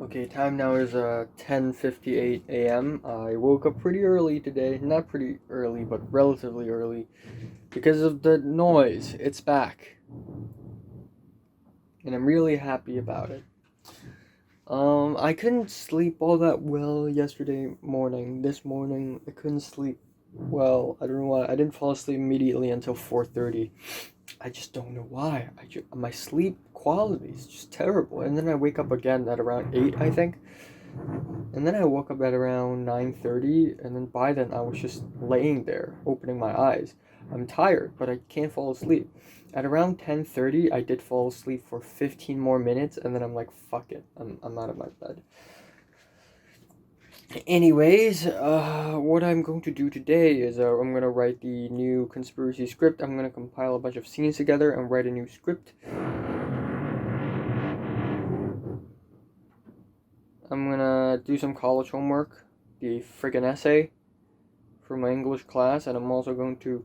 Okay, time now is 10:58 a.m. I woke up pretty early today. Not pretty early, but relatively early because of the noise. It's back, and I'm really happy about it. I couldn't sleep all that well yesterday morning. This morning, I couldn't sleep well. I don't know why. I didn't fall asleep immediately until 4:30. I just don't know why. My sleep quality is just terrible. And then I wake up again at around 8, I think. And then I woke up at around 9:30, and then by then I was just laying there, opening my eyes. I'm tired, but I can't fall asleep. At around 10:30, I did fall asleep for 15 more minutes, and then I'm like, fuck it. I'm out of my bed. Anyways, what I'm going to do today is I'm going to write the new conspiracy script. I'm going to compile a bunch of scenes together and write a new script. I'm going to do some college homework, the friggin' essay for my English class, and I'm going to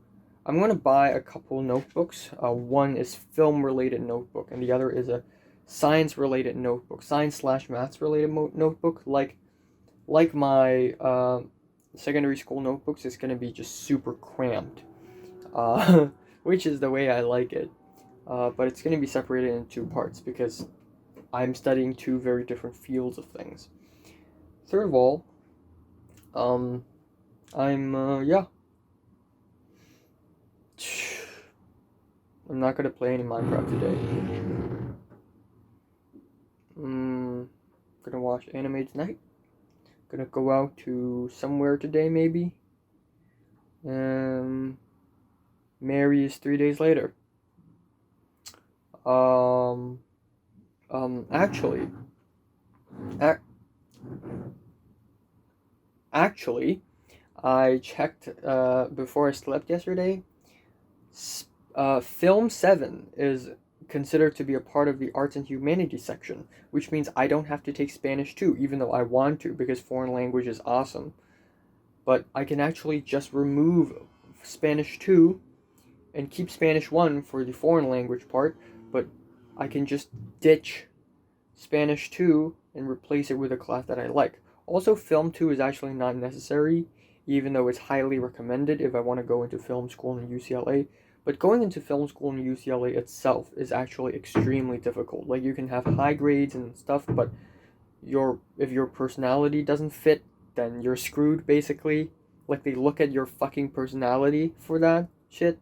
buy a couple notebooks. One is film related notebook, and the other is a science related notebook, science/maths related notebook, like my secondary school notebooks. Is going to be just super cramped, which is the way I like it. But it's going to be separated in two parts because I'm studying two very different fields of things. Third of all, yeah. I'm not gonna play any Minecraft today. Gonna watch anime tonight. Gonna go out to somewhere today, maybe. Mary is 3 days later. Um, actually, actually, I checked before I slept yesterday. Film 7 is considered to be a part of the arts and humanities section, which means I don't have to take Spanish 2, even though I want to, because foreign language is awesome. But I can actually just remove Spanish 2 and keep Spanish 1 for the foreign language part, but I can just ditch Spanish 2 and replace it with a class that I like. Also, Film 2 is actually not necessary, even though it's highly recommended if I want to go into film school in UCLA. But going into film school in UCLA itself is actually extremely difficult. Like, you can have high grades and stuff, but if your personality doesn't fit, then you're screwed, basically. Like, they look at your fucking personality for that shit.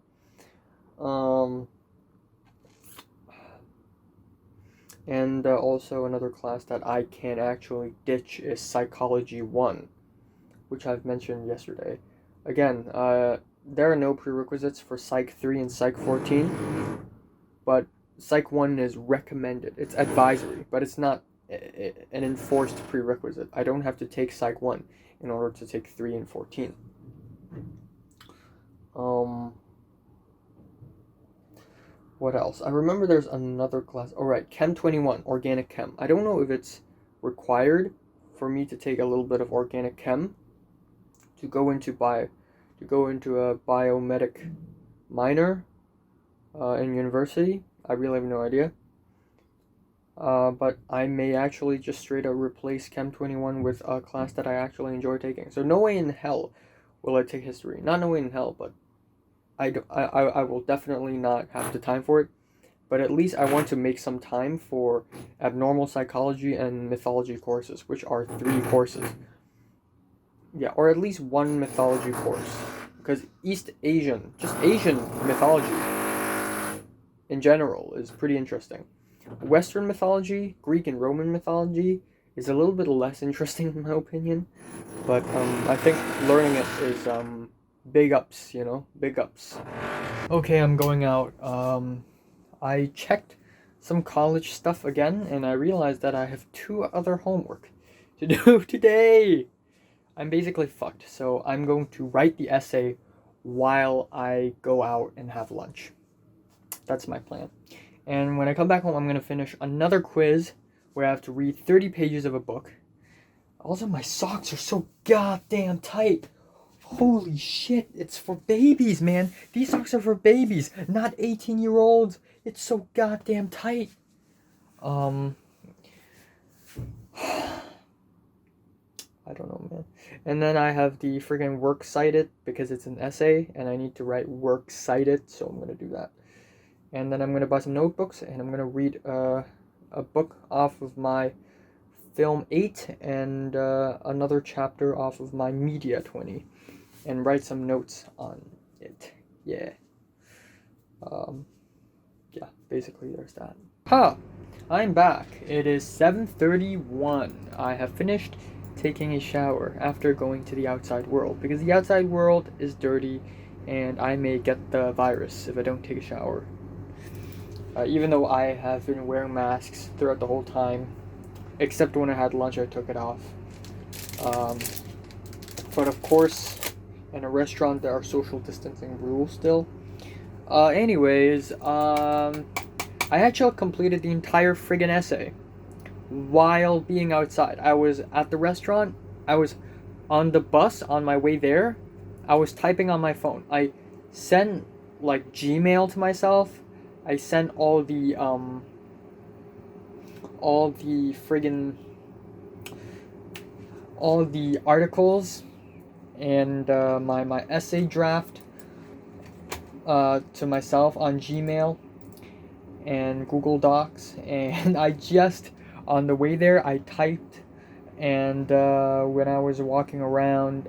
And also another class that I can actually ditch is Psychology 1, which I've mentioned yesterday. Again, there are no prerequisites for Psych 3 and Psych 14, but Psych 1 is recommended. It's advisory, but it's not an enforced prerequisite. I don't have to take Psych 1 in order to take 3 and 14. What else? I remember there's another class. Oh, right, Chem 21, Organic Chem. I don't know if it's required for me to take a little bit of Organic Chem to go into a biomedic minor in university. I really have no idea. But I may actually just straight up replace Chem 21 with a class that I actually enjoy taking. So no way in hell will I take history. Not no way in hell, but I will definitely not have the time for it. But at least I want to make some time for abnormal psychology and mythology courses, which are 3 courses. Yeah, or at least 1 mythology course. Because Asian mythology in general is pretty interesting. Western mythology, Greek and Roman mythology, is a little bit less interesting in my opinion. But I think learning it is big ups, big ups. Okay, I'm going out. I checked some college stuff again, and I realized that I have 2 other homework to do today. I'm basically fucked, so I'm going to write the essay while I go out and have lunch. That's my plan. And when I come back home, I'm going to finish another quiz where I have to read 30 pages of a book. Also, my socks are so goddamn tight. Holy shit, it's for babies, man. These socks are for babies, not 18-year-olds. It's so goddamn tight. And then I have the friggin' works cited because it's an essay and I need to write works cited, so I'm gonna do that. And then I'm gonna buy some notebooks and I'm gonna read a book off of my film 8 and another chapter off of my media 20 and write some notes on it. Yeah. Yeah, basically there's that. I'm back. It is 7:31. I have finished taking a shower after going to the outside world because the outside world is dirty and I may get the virus if I don't take a shower. Even though I have been wearing masks throughout the whole time, except when I had lunch I took it off. But of course, in a restaurant there are social distancing rules still. I actually completed the entire friggin' essay while being outside. I was at the restaurant, I was on the bus on my way there, I was typing on my phone. I sent like Gmail to myself. I sent all the articles and my essay draft to myself on Gmail and Google Docs, and I just on the way there I typed, and when I was walking around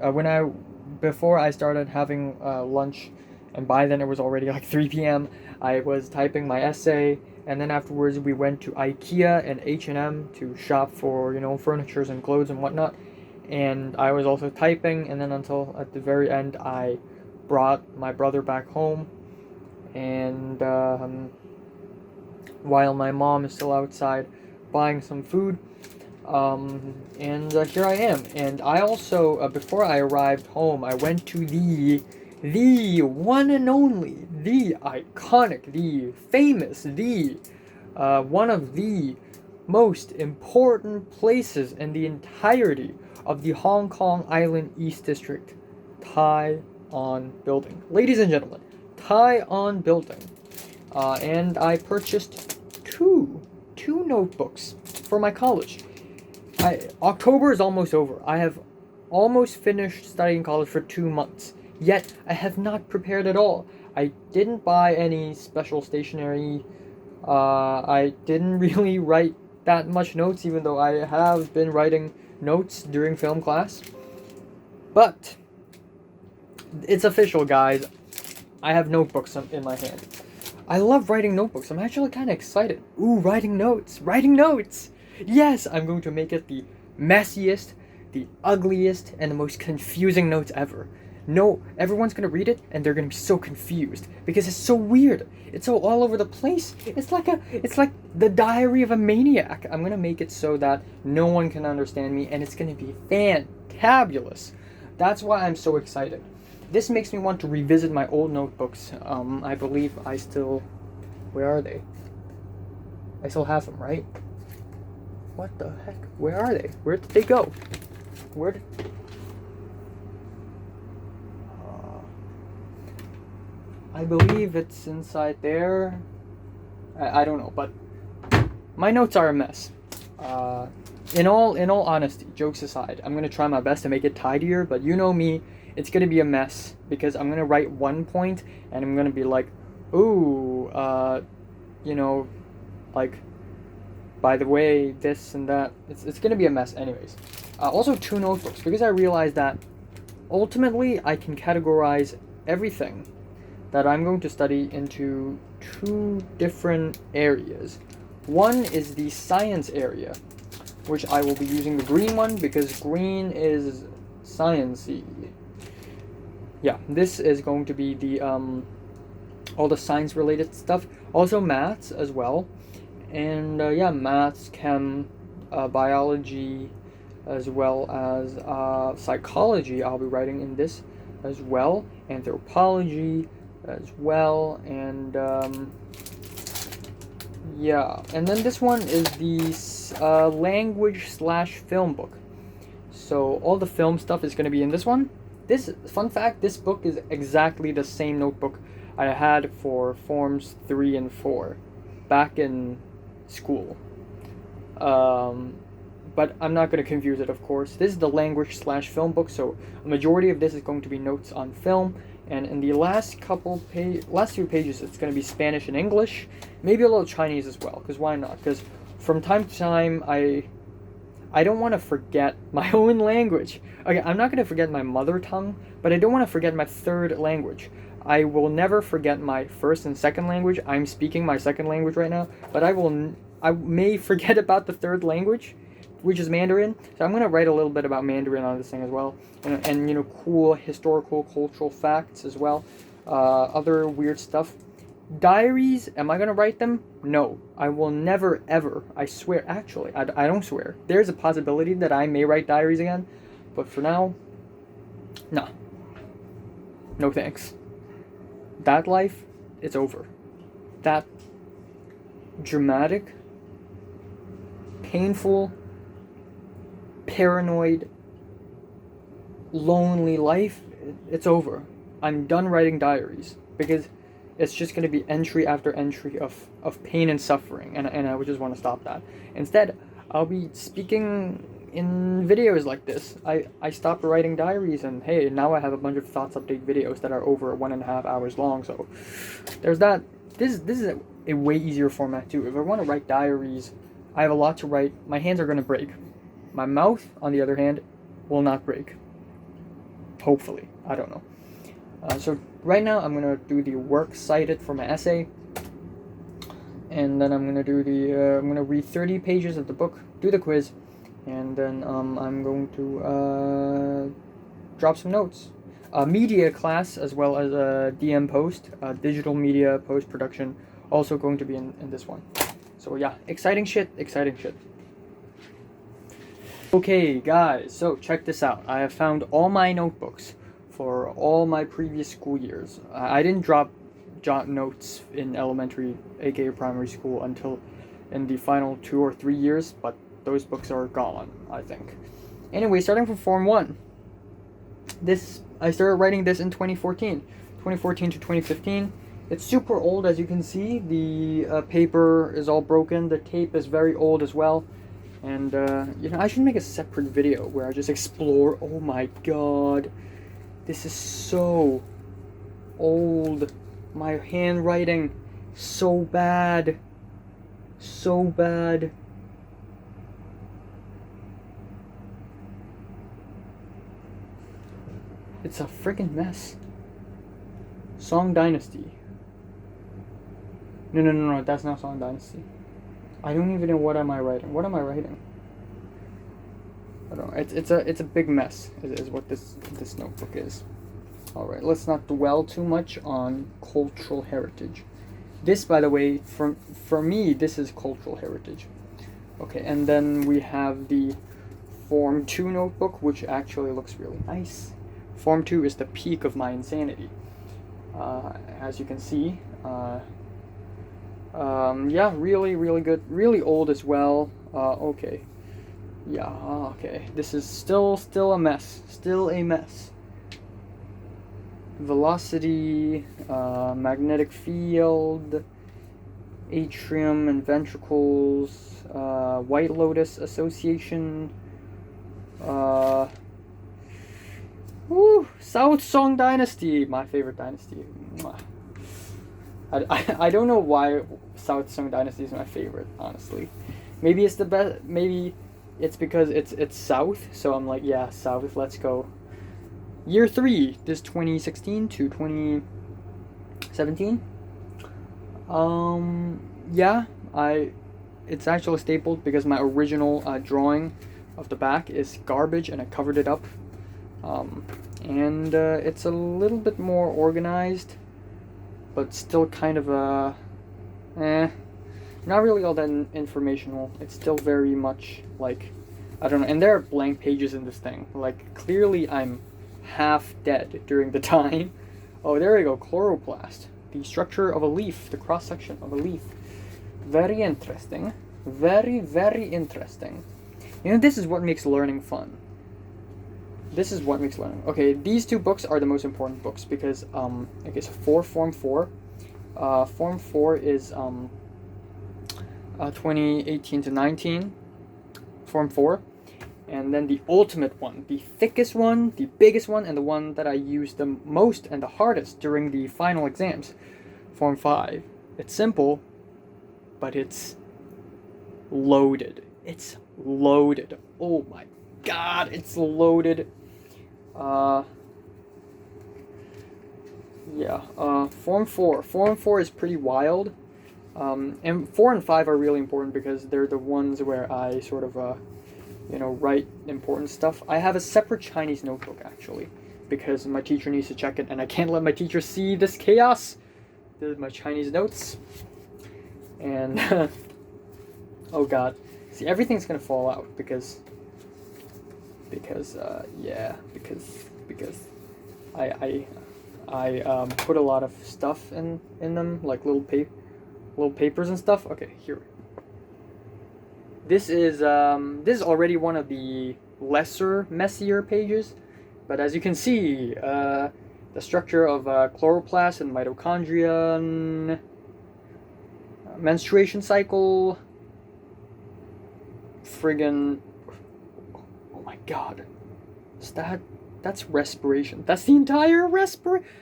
before I started having lunch, and by then it was already like 3 p.m. I was typing my essay, and then afterwards we went to IKEA and H&M to shop for furnitures and clothes and whatnot, and I was also typing, and then until at the very end I brought my brother back home, and while my mom is still outside buying some food, and here I am. And I also, before I arrived home, I went to the one and only, the iconic, the famous, the one of the most important places in the entirety of the Hong Kong Island East District, Tai On Building. Ladies and gentlemen, Tai On Building. And I purchased two notebooks for my college. October is almost over. I have almost finished studying college for 2 months, yet I have not prepared at all. I didn't buy any special stationery. I didn't really write that much notes, even though I have been writing notes during film class. But it's official, guys. I have notebooks in my hand. I love writing notebooks. I'm actually kind of excited. Ooh, writing notes. Writing notes! Yes, I'm going to make it the messiest, the ugliest, and the most confusing notes ever. No, everyone's going to read it, and they're going to be so confused. Because it's so weird. It's so all over the place. It's like the diary of a maniac. I'm going to make it so that no one can understand me, and it's going to be fantabulous. That's why I'm so excited. This makes me want to revisit my old notebooks. I believe I still... Where are they? I still have them, right? What the heck? Where are they? Where did they go? Where did... I believe it's inside there. I don't know, but my notes are a mess. In all honesty, jokes aside, I'm gonna try my best to make it tidier, but you know me, it's gonna be a mess because I'm gonna write one point and I'm gonna be like, ooh, like, by the way, this and that. It's gonna be a mess anyways. Also 2 notebooks because I realized that ultimately I can categorize everything that I'm going to study into 2 different areas. One is the science area, which I will be using the green one because green is science-y. Yeah, this is going to be the all the science related stuff. Also maths as well. And yeah, maths, chem, biology, as well as psychology I'll be writing in this as well. Anthropology as well, and yeah, and then this one is the language/film book. So all the film stuff is going to be in this one. This fun fact: this book is exactly the same notebook I had for forms 3 and 4 back in school. but I'm not going to confuse it, of course. This is the language/film book, so a majority of this is going to be notes on film, and in the last few pages, it's going to be Spanish and English, maybe a little Chinese as well, because why not? Because from time to time, I don't want to forget my own language. Okay, I'm not going to forget my mother tongue, but I don't want to forget my third language. I will never forget my first and second language. I'm speaking my second language right now, but I may forget about the third language, which is Mandarin. So I'm going to write a little bit about Mandarin on this thing as well, and cool historical, cultural facts as well, other weird stuff. Diaries, am I going to write them? No, I will never, ever. I swear, actually, I don't swear. There's a possibility that I may write diaries again, but for now, nah. No thanks. That life, it's over. That dramatic, painful, paranoid, lonely life, it's over. I'm done writing diaries, because it's just going to be entry after entry of pain and suffering, and I would just want to stop that. Instead, I'll be speaking in videos like this. I stopped writing diaries, and hey, now I have a bunch of thoughts update videos that are over 1.5 hours long, so there's that. This is a way easier format too. If I want to write diaries, I have a lot to write. My hands are going to break. My mouth, on the other hand, will not break. Hopefully. I don't know. So right now I'm going to do the works cited for my essay, and then I'm going to do I'm going to read 30 pages of the book, do the quiz, and then I'm going to drop some notes. Media class, as well as a DM post, digital media post-production, also going to be in this one. So yeah, exciting shit. Okay guys, so check this out. I have found all my notebooks for all my previous school years. I didn't jot notes in elementary, aka primary school, until in the final 2 or 3 years, but those books are gone, I think. Anyway, starting from Form 1. I started writing this in 2014 to 2015. It's super old, as you can see. The paper is all broken. The tape is very old as well. And, I should make a separate video where I just explore. Oh my god. This is so old. My handwriting, so bad. So bad. It's a freaking mess. Song Dynasty. No, that's not Song Dynasty. I don't even know what am I writing. What am I writing? I don't know. It's a big mess is what this notebook is. Alright, let's not dwell too much on cultural heritage. This, by the way, for me, this is cultural heritage. Okay, and then we have the Form 2 notebook, which actually looks really nice. Form 2 is the peak of my insanity. As you can see, yeah, really good, really old as well. Okay, yeah, okay, this is still a mess, Velocity, magnetic field, atrium and ventricles, White Lotus Association, South Song Dynasty, my favorite dynasty. I don't know why South Song Dynasty is my favorite, honestly. Maybe it's the best. Maybe it's because it's South, so I'm like, yeah, South, let's go. Year 3, this 2016 to 2017. Yeah, it's actually stapled because my original drawing of the back is garbage, and I covered it up. And it's a little bit more organized, but still kind of not really all that informational. It's still very much like, I don't know, and there are blank pages in this thing. Like, clearly I'm half dead during the time. Oh, there we go, chloroplast. The structure of a leaf, the cross-section of a leaf. Very interesting. Very, very interesting. This is what makes learning fun. Okay, these two books are the most important books because, okay, so for Form 4, Form 4 is 2018 to 19. Form 4. And then the ultimate one, the thickest one, the biggest one, and the one that I use the most and the hardest during the final exams, Form 5. It's simple, but it's loaded. It's loaded. Oh my god, it's loaded. Form 4. Form 4 is pretty wild. And 4 and 5 are really important because they're the ones where I sort of, write important stuff. I have a separate Chinese notebook, actually, because my teacher needs to check it, and I can't let my teacher see this chaos. This is my Chinese notes. And, oh god. See, everything's gonna fall out because I put a lot of stuff in them, like little papers and stuff. Okay, here. This is already one of the messier pages, but as you can see, the structure of chloroplast and mitochondria, menstruation cycle, friggin', oh my god, that's respiration. That's the entire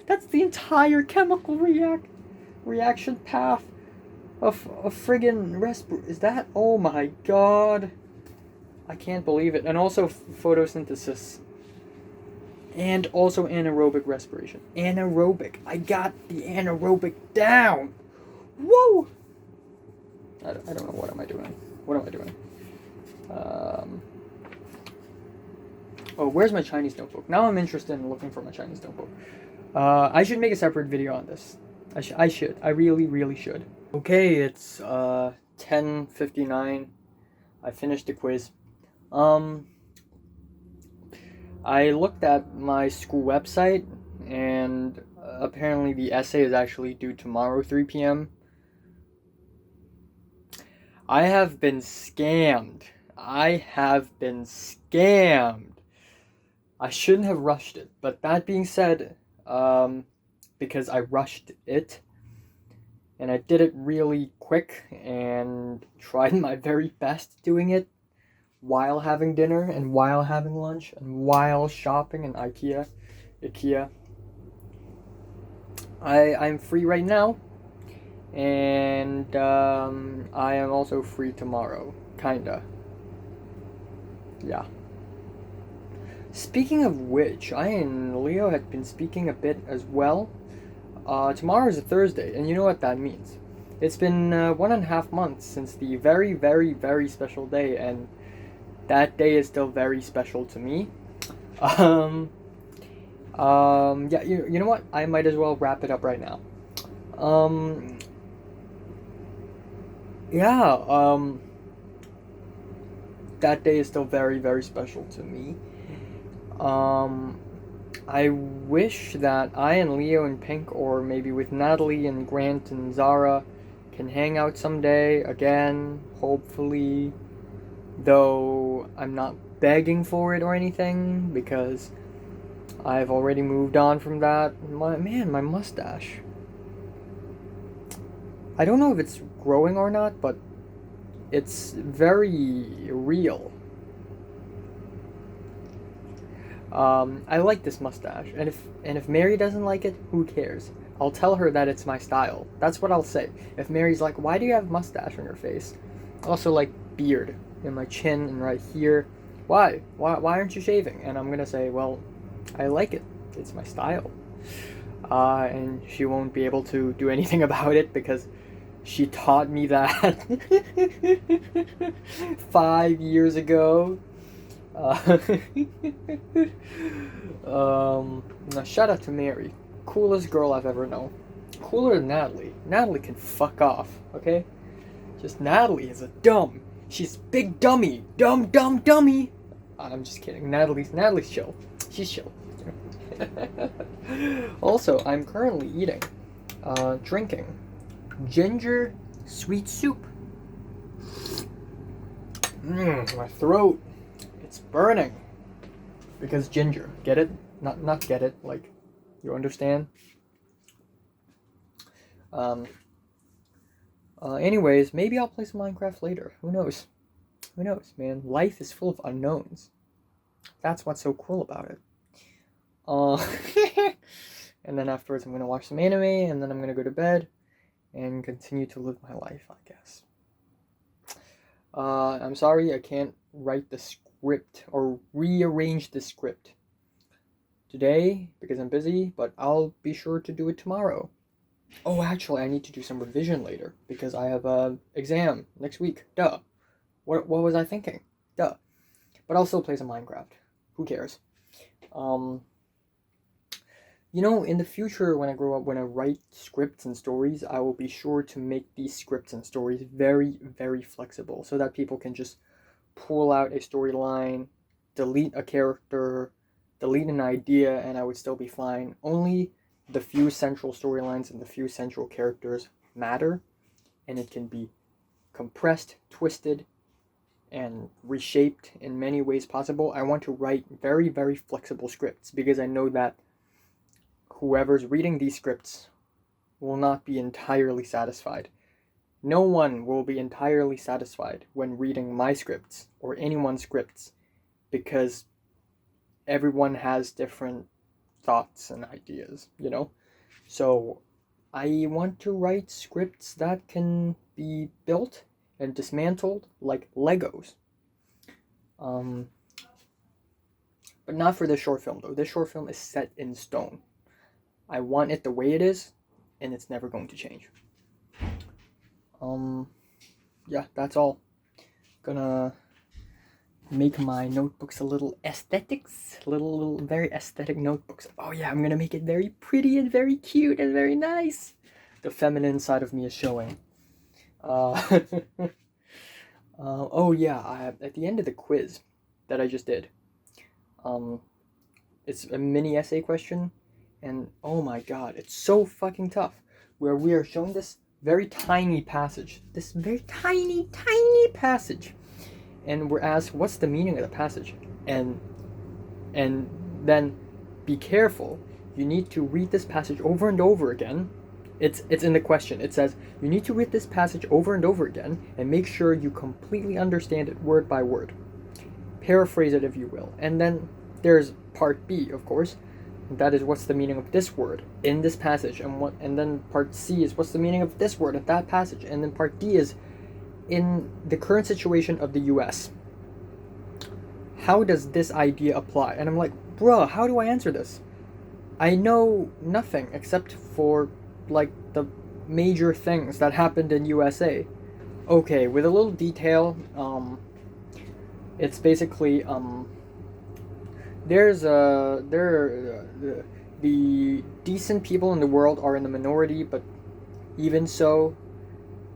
that's the entire chemical reaction path of friggin' is that? Oh my god, I can't believe it. And also photosynthesis, and also anaerobic respiration. I got the anaerobic down. Whoa! I don't know, what am I doing? Oh, where's my Chinese notebook? Now I'm interested in looking for my Chinese notebook. I should make a separate video on this. I should. I really should. Okay, it's 10:59. I finished the quiz. I looked at my school website, and apparently the essay is actually due tomorrow, 3 p.m. I have been scammed. I shouldn't have rushed it, but that being said, because I rushed it, and I did it really quick, and tried my very best doing it, while having dinner, and while having lunch, and while shopping in IKEA. I'm free right now, and I am also free tomorrow, kinda. Yeah. Speaking of which, I and Leo had been speaking a bit as well. Tomorrow is a Thursday, and you know what that means. It's been 1.5 months since the very, very, very special day, and that day is still very special to me. Yeah, you know what? I might as well wrap it up right now. That day is still very, very special to me. I wish that I and Leo and Pink, or maybe with Natalie and Grant and Zara, can hang out someday again, hopefully. Though I'm not begging for it or anything, because I've already moved on from that. My mustache. I don't know if it's growing or not, but it's very real. I like this mustache, and if Mary doesn't like it, who cares? I'll tell her that it's my style. That's what I'll say. If Mary's like, why do you have mustache on your face? Also, like, beard in my chin and right here. Why aren't you shaving? And I'm gonna say, well, I like it. It's my style. And she won't be able to do anything about it because she taught me that 5 years ago. Now shout out to Mary. Coolest girl I've ever known. Cooler than Natalie. Natalie can fuck off, okay? Just Natalie is a dumb. She's big dummy. Dummy. I'm just kidding. Natalie's chill. She's chill. Also, I'm currently drinking ginger sweet soup. My throat. It's burning. Because ginger. Get it? Not get it. Like, you understand? Anyways, maybe I'll play some Minecraft later. Who knows? Who knows, man? Life is full of unknowns. That's what's so cool about it. And then afterwards I'm going to watch some anime, and then I'm going to go to bed and continue to live my life, I guess. I'm sorry I can't write the script or rearrange the script today because I'm busy, but I'll be sure to do it tomorrow. Oh, actually, I need to do some revision later because I have an exam next week. Duh. What was I thinking? Duh. But I'll still play some Minecraft. Who cares? You know, in the future, when I grow up, when I write scripts and stories, I will be sure to make these scripts and stories very, very flexible so that people can just pull out a storyline, delete a character, delete an idea, and I would still be fine. Only the few central storylines and the few central characters matter, and it can be compressed, twisted, and reshaped in many ways possible. I want to write very, very flexible scripts because I know that whoever's reading these scripts will not be entirely satisfied. No one will be entirely satisfied when reading my scripts or anyone's scripts because everyone has different thoughts and ideas, you know? So I want to write scripts that can be built and dismantled like Legos. But not for this short film, though. This short film is set in stone. I want it the way it is, and it's never going to change. Yeah, that's all. Gonna make my notebooks a little aesthetics, little very aesthetic notebooks. Oh yeah, I'm gonna make it very pretty and very cute and very nice. The feminine side of me is showing. Oh yeah, at the end of the quiz that I just did, it's a mini essay question. And oh my god, it's so fucking tough. Where we are shown this very tiny passage. This very tiny, tiny passage. And we're asked, what's the meaning of the passage? And then be careful. You need to read this passage over and over again. It's in the question. It says, you need to read this passage over and over again and make sure you completely understand it word by word. Paraphrase it if you will. And then there's part B, of course. That is what's the meaning of this word in this passage, and then part C is what's the meaning of this word in that passage, and then part D is in the current situation of the US. How does this idea apply? And I'm like, bruh, how do I answer this? I know nothing except for like the major things that happened in USA. Okay, with a little detail, it's basically the decent people in the world are in the minority, but even so,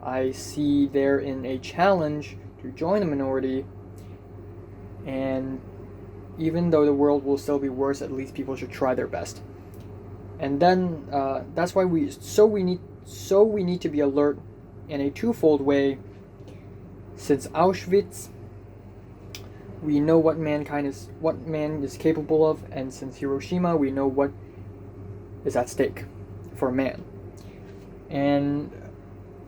I see they're in a challenge to join the minority, and even though the world will still be worse, at least people should try their best. And then that's why we need to be alert in a twofold way. Since Auschwitz, we know what man is capable of, and since Hiroshima, we know what is at stake for man. And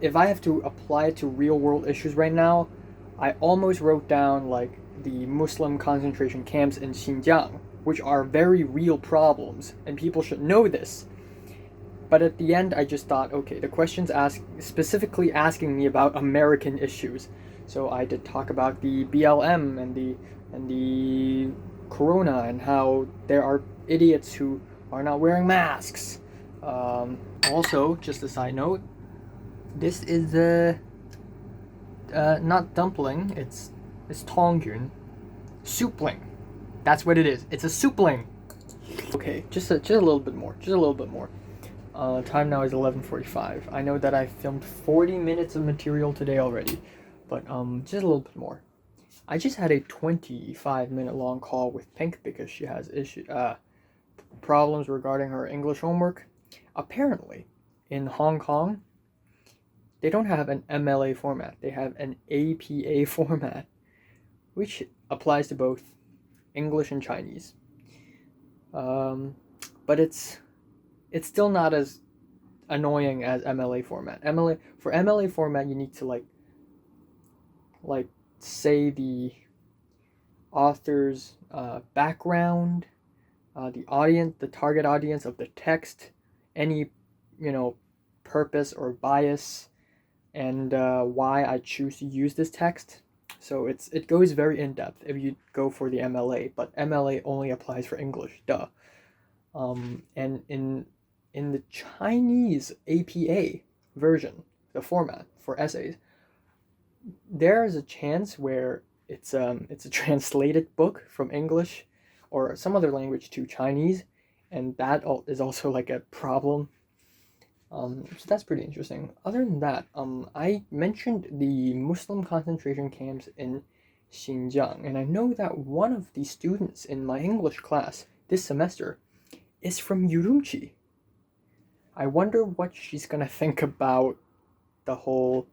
if I have to apply it to real world issues right now, I almost wrote down like the Muslim concentration camps in Xinjiang, which are very real problems, and people should know this. But at the end, I just thought, okay, the question's specifically asking me about American issues. So I did talk about the BLM and the corona and how there are idiots who are not wearing masks. Also, just a side note, this is not dumpling. It's tongyun, soupling. That's what it is. It's a soupling. Okay, just a little bit more. Time now is 11:45. I know that I filmed 40 minutes of material today already. But just a little bit more. I just had a 25-minute long call with Pink because she has problems regarding her English homework. Apparently, in Hong Kong, they don't have an MLA format. They have an APA format, which applies to both English and Chinese. But it's still not as annoying as MLA format. MLA format, you need to like say the author's background, the target audience of the text, any, purpose or bias, and why I choose to use this text. So it goes very in depth if you go for the MLA, but MLA only applies for English, duh. And in the Chinese APA version, the format for essays, there is a chance where it's a translated book from English or some other language to Chinese, and that is also like a problem. So that's pretty interesting. Other than that, I mentioned the Muslim concentration camps in Xinjiang, and I know that one of the students in my English class this semester is from Urumqi. I wonder what she's gonna think about the whole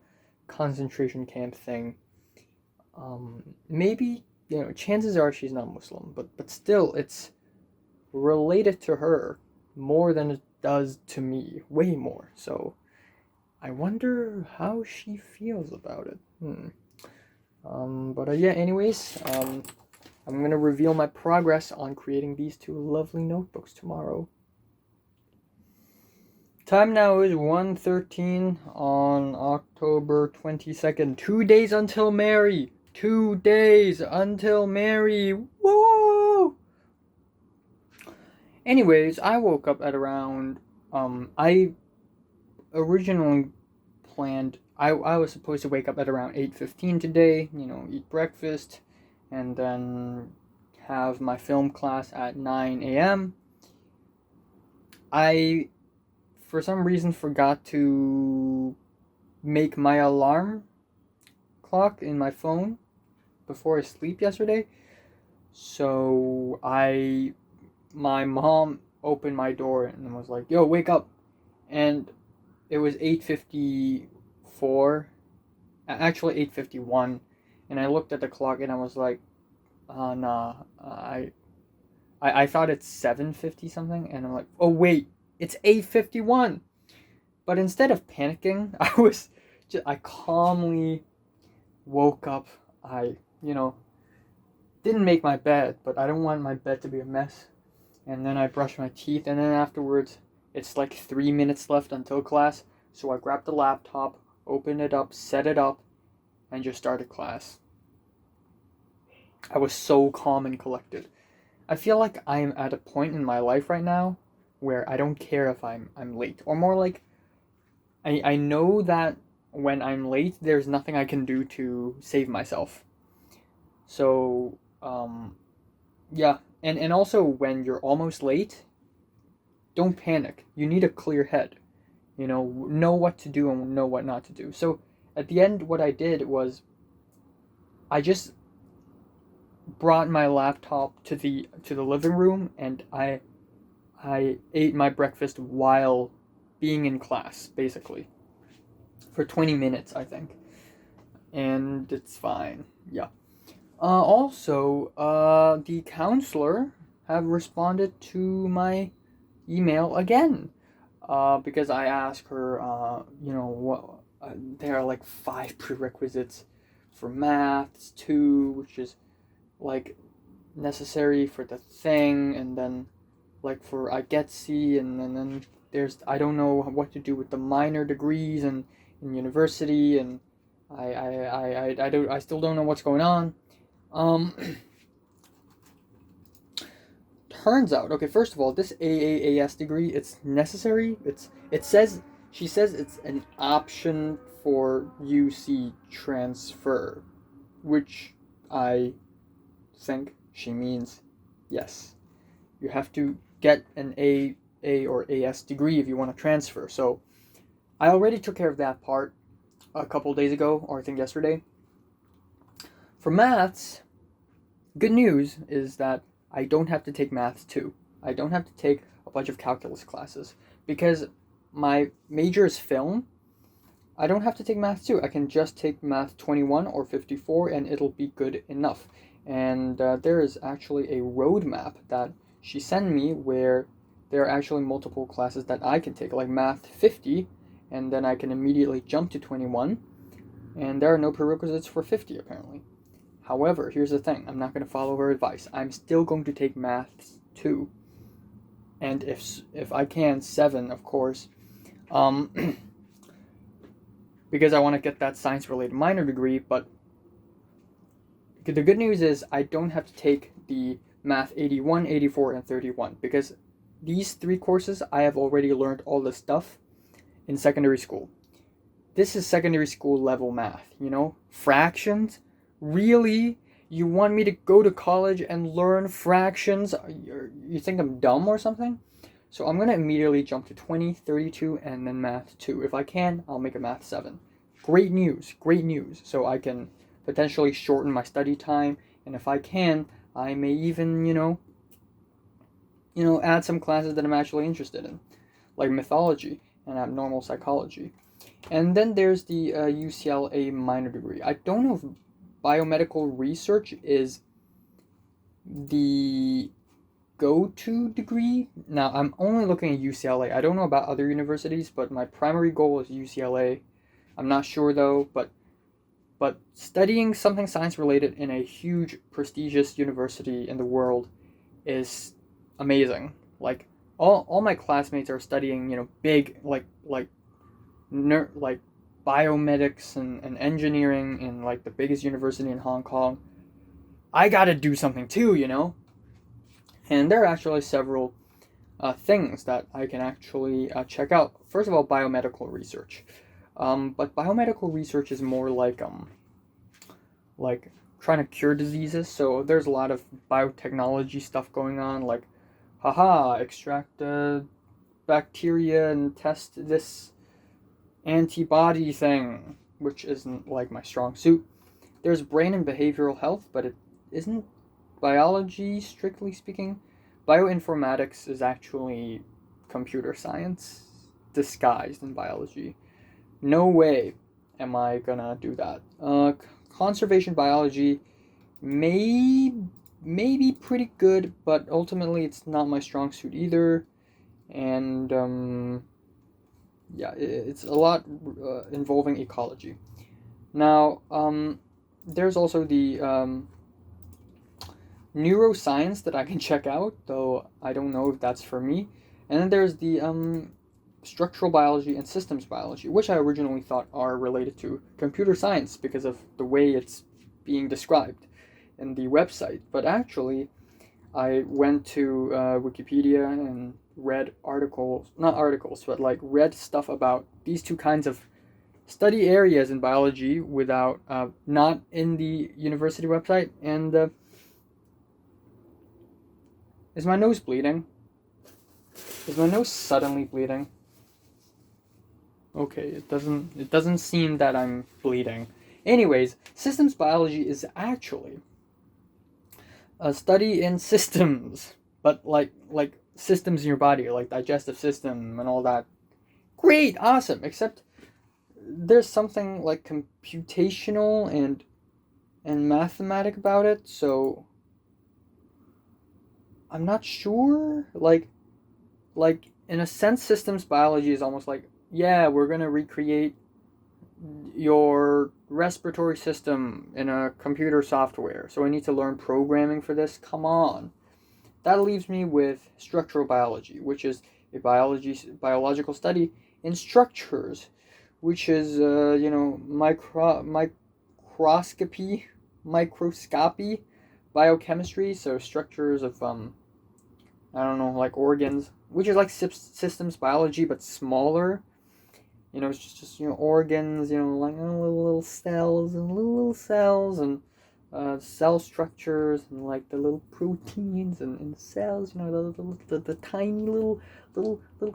concentration camp thing. Maybe, chances are she's not Muslim, but still, it's related to her more than it does to me, way more. So I wonder how she feels about it. But yeah, anyways, I'm gonna reveal my progress on creating these two lovely notebooks tomorrow. Time now is 1:13 on October 22nd. 2 days until Mary. 2 days until Mary. Whoa! Anyways, I woke up at around, I originally planned, I was supposed to wake up at around 8:15 today, eat breakfast, and then have my film class at 9 a.m. I, for some reason, forgot to make my alarm clock in my phone before I sleep yesterday. So my mom opened my door and was like, "Yo, wake up." And it was 8:54, actually 8:51, and I looked at the clock and I was like, nah, I thought it's 7:50 something, and I'm like, oh wait, it's 8:51. But instead of panicking, I calmly woke up. I, didn't make my bed, but I don't want my bed to be a mess. And then I brushed my teeth, and then afterwards, it's like 3 minutes left until class, so I grabbed the laptop, opened it up, set it up, and just started class. I was so calm and collected. I feel like I'm at a point in my life right now where I don't care if I'm late, or more like I know that when I'm late, there's nothing I can do to save myself. So, yeah. And also, when you're almost late, don't panic. You need a clear head. Know what to do and know what not to do. So, at the end, what I did was I just brought my laptop to the living room, and I ate my breakfast while being in class, basically. For 20 minutes, I think. And it's fine. Yeah. Also, the counselor have responded to my email again. Because I asked her, what there are like 5 prerequisites for maths, 2, which is like necessary for the thing, and then like for I get C, and then there's I don't know what to do with the minor degrees and in university, and I still don't know what's going on. Turns out, okay, first of all, this AAAS degree, it's necessary. She says it's an option for UC transfer, which I think she means yes. You have to get an A or AS degree if you want to transfer. So I already took care of that part a couple days ago, or I think yesterday. For maths, good news is that I don't have to take maths 2. I don't have to take a bunch of calculus classes because my major is film. I don't have to take math 2. I can just take math 21 or 54 and it'll be good enough. And there is actually a roadmap that she sent me where there are actually multiple classes that I can take, like math 50, and then I can immediately jump to 21. And there are no prerequisites for 50 apparently. However, here's the thing. I'm not going to follow her advice. I'm still going to take Maths 2. And if I can, 7, of course. Because I want to get that science-related minor degree, but the good news is I don't have to take the Math 81, 84, and 31, because these 3 courses I have already learned all the stuff in secondary school. This is secondary school level math, fractions. Really? You want me to go to college and learn fractions? You think I'm dumb or something? So I'm going to immediately jump to 20, 32, and then Math 2. If I can, I'll make a Math 7. Great news. So I can potentially shorten my study time, and if I can, I may even, add some classes that I'm actually interested in, like mythology and abnormal psychology. And then there's the UCLA minor degree. I don't know if biomedical research is the go-to degree. Now, I'm only looking at UCLA. I don't know about other universities, but my primary goal is UCLA. I'm not sure though, but studying something science-related in a huge, prestigious university in the world is amazing. Like, all my classmates are studying, big, like biomedics and engineering in like the biggest university in Hong Kong. I gotta do something too, And there are actually several things that I can actually check out. First of all, biomedical research. But biomedical research is more like trying to cure diseases. So there's a lot of biotechnology stuff going on, like, extract bacteria and test this antibody thing, which isn't like my strong suit. There's brain and behavioral health, but it isn't biology, strictly speaking. Bioinformatics is actually computer science disguised in biology. No way am I gonna do that. Conservation biology may be pretty good, but ultimately it's not my strong suit either. And it's a lot involving ecology. Now, there's also the neuroscience that I can check out, though I don't know if that's for me. And then there's the structural biology and systems biology, which I originally thought are related to computer science because of the way it's being described in the website. But actually, I went to Wikipedia and read read stuff about these two kinds of study areas in biology without, not in the university website. And is my nose bleeding? Is my nose suddenly bleeding? Okay, it doesn't seem that I'm bleeding. Anyways, systems biology is actually a study in systems, but like systems in your body, like digestive system and all that. Great, awesome. Except there's something like computational and mathematic about it, so I'm not sure. Like in a sense, systems biology is almost like, yeah, we're gonna recreate your respiratory system in a computer software, so I need to learn programming for this. Come on. That leaves me with structural biology, which is a biological study in structures, which is microscopy, biochemistry, so structures of like organs, which is like systems biology but smaller. It's just organs, like little cells and little cells and cell structures and like the little proteins and cells, the tiny little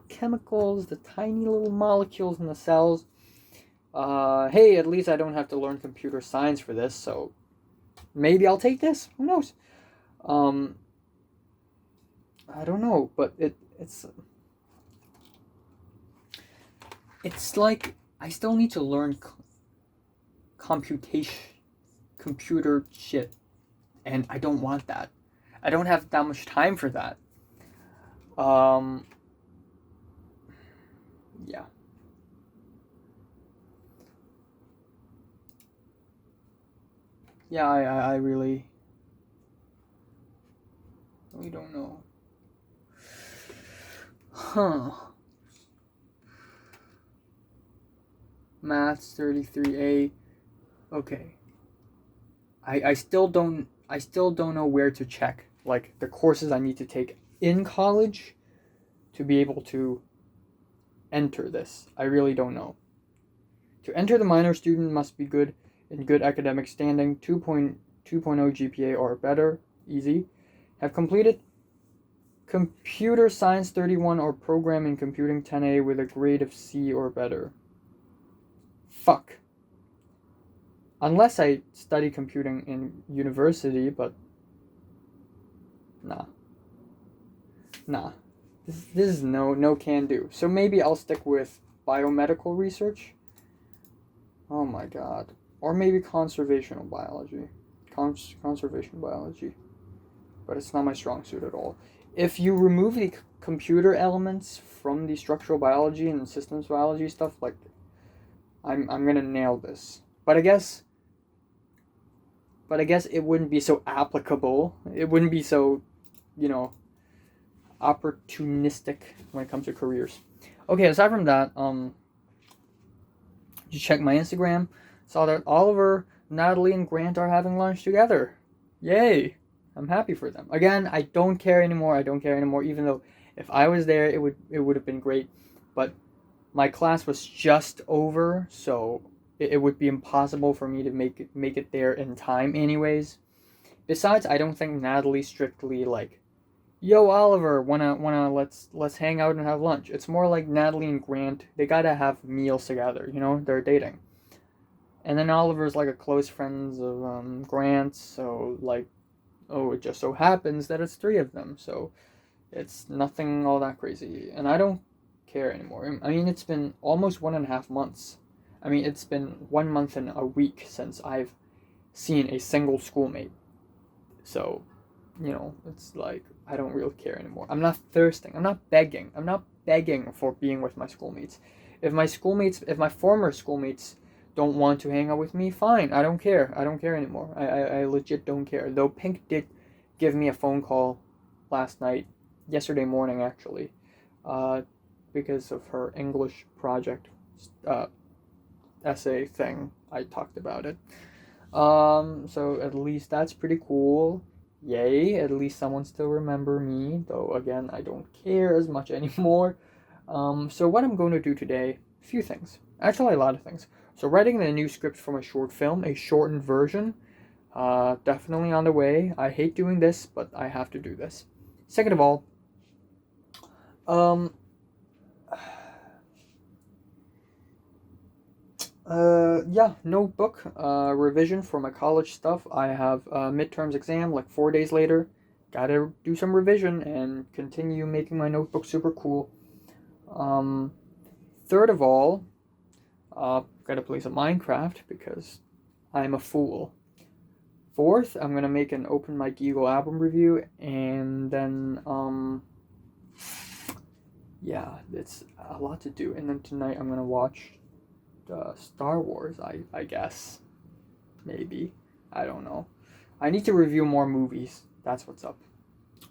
chemicals, the tiny little molecules in the cells. Hey, at least I don't have to learn computer science for this, so maybe I'll take this. Who knows? I don't know, but it's like I still need to learn computer shit, and I don't want that. I don't have that much time for that. Yeah. Yeah, I really don't know. Huh. Maths 33A. Okay. I still don't know where to check like the courses I need to take in college to be able to enter this. I really don't know. To enter, the minor student must be good in good academic standing, 2.0 GPA or better, easy. Have completed Computer Science 31 or Programming Computing 10A with a grade of C or better. Fuck. Unless I study computing in university, but nah. This is no can do. So maybe I'll stick with biomedical research. Oh my god. Or maybe conservational biology. Conservation biology. But it's not my strong suit at all. If you remove the computer elements from the structural biology and systems biology stuff, like I'm gonna nail this. But I guess it wouldn't be so applicable. It wouldn't be so, opportunistic when it comes to careers. Okay, aside from that, just check my Instagram. Saw that Oliver, Natalie, and Grant are having lunch together. Yay! I'm happy for them. Again, I don't care anymore. Even though if I was there, it would have been great. But my class was just over, so it would be impossible for me to make it there in time, anyways. Besides, I don't think Natalie strictly like, yo Oliver, wanna let's hang out and have lunch. It's more like Natalie and Grant, they gotta have meals together. They're dating. And then Oliver's like a close friend of Grant, so like, oh, it just so happens that it's 3 of them, so it's nothing all that crazy. And I don't care anymore. I mean, it's been almost 1.5 months. I mean, it's been 1 month and a week since I've seen a single schoolmate. So, it's like, I don't really care anymore. I'm not thirsting. I'm not begging. For being with my schoolmates. If my former schoolmates don't want to hang out with me, fine. I don't care. I don't care anymore. I legit don't care. Though Pink did give me a phone call yesterday morning actually, because of her English project essay thing. I talked about it. So at least that's pretty cool. Yay, at least someone still remember me, though again, I don't care as much anymore. So what I'm going to do today, a few things. Actually, a lot of things. So writing a new script from a short film, a shortened version, definitely on the way. I hate doing this, but I have to do this. Second of all, notebook, revision for my college stuff. I have a midterms exam like 4 days later. Gotta do some revision and continue making my notebook super cool. Third of all, gotta play some Minecraft because I'm a fool. Fourth, I'm gonna make an Open Mike Eagle album review, and then, yeah, it's a lot to do. And then tonight I'm gonna watch Star Wars, I guess. Maybe. I don't know. I need to review more movies. That's what's up.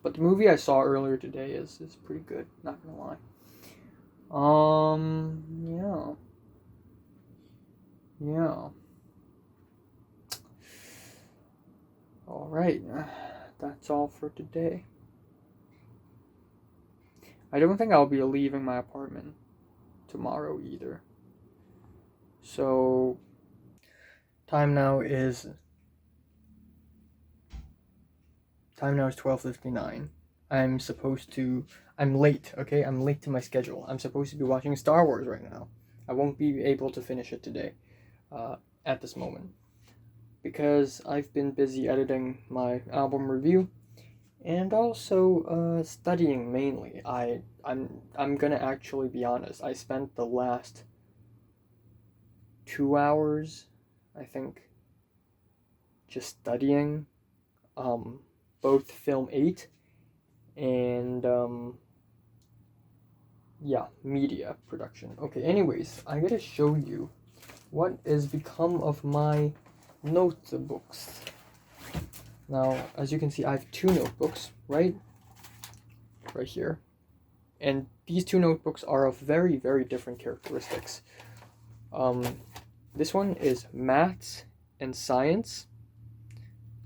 But the movie I saw earlier today is pretty good, not gonna lie. Yeah. Yeah. Alright. That's all for today. I don't think I'll be leaving my apartment tomorrow either. So, time now is 12:59. I'm late, okay? I'm late to my schedule. I'm supposed to be watching Star Wars right now. I won't be able to finish it today, at this moment, because I've been busy editing my album review, and also studying mainly. I'm gonna actually be honest. I spent the last 2 hours, I think, just studying both Film 8 and media production. Okay, anyways, I gotta show you what has become of my notebooks. Now, as you can see, I have two notebooks right here. And these two notebooks are of very, very different characteristics. This one is maths and science.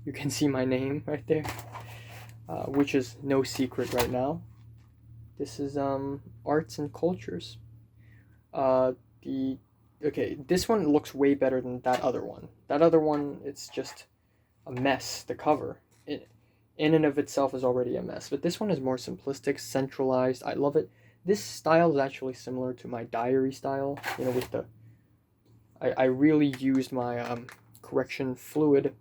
You can see my name right there, which is no secret right now. This is arts and cultures. This one looks way better than that other one. That other one, it's just a mess. The cover, in and of itself, is already a mess. But this one is more simplistic, centralized. I love it. This style is actually similar to my diary style. You know, with the... I really used my correction fluid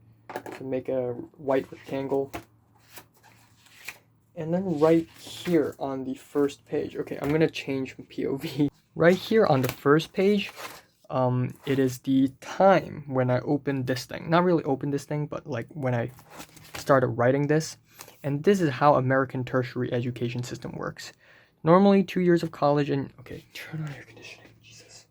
to make a white rectangle. And then right here on the first page... Okay, I'm going to change from POV. Right here on the first page, it is the time when I opened this thing. Not really opened this thing, but like when I started writing this. And this is how American tertiary education system works. Normally 2 years of college and... Okay, turn on air conditioning. Jesus.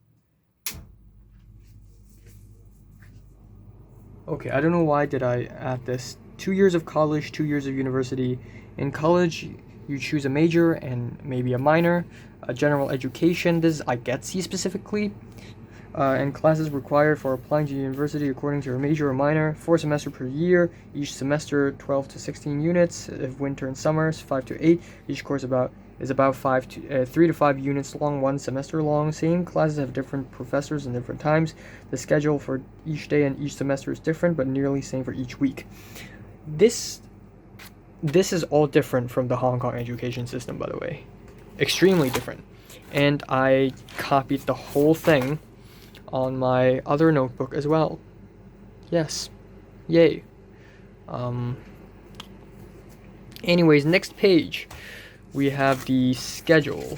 Okay, I don't know why did I add this. 2 years of college, 2 years of university. In college, you choose a major and maybe a minor. A general education, this is IGETC specifically. And classes required for applying to university according to your major or minor. 4 semesters per year. Each semester 12 to 16 units. If winter and summers 5 to 8. Each course is about 3 to 5 units long, 1 semester long. Same classes have different professors and different times. The schedule for each day and each semester is different, but nearly same for each week. This is all different from the Hong Kong education system, by the way. Extremely different. And I copied the whole thing on my other notebook as well. Yes. Yay. Anyways, next page. We have the schedule,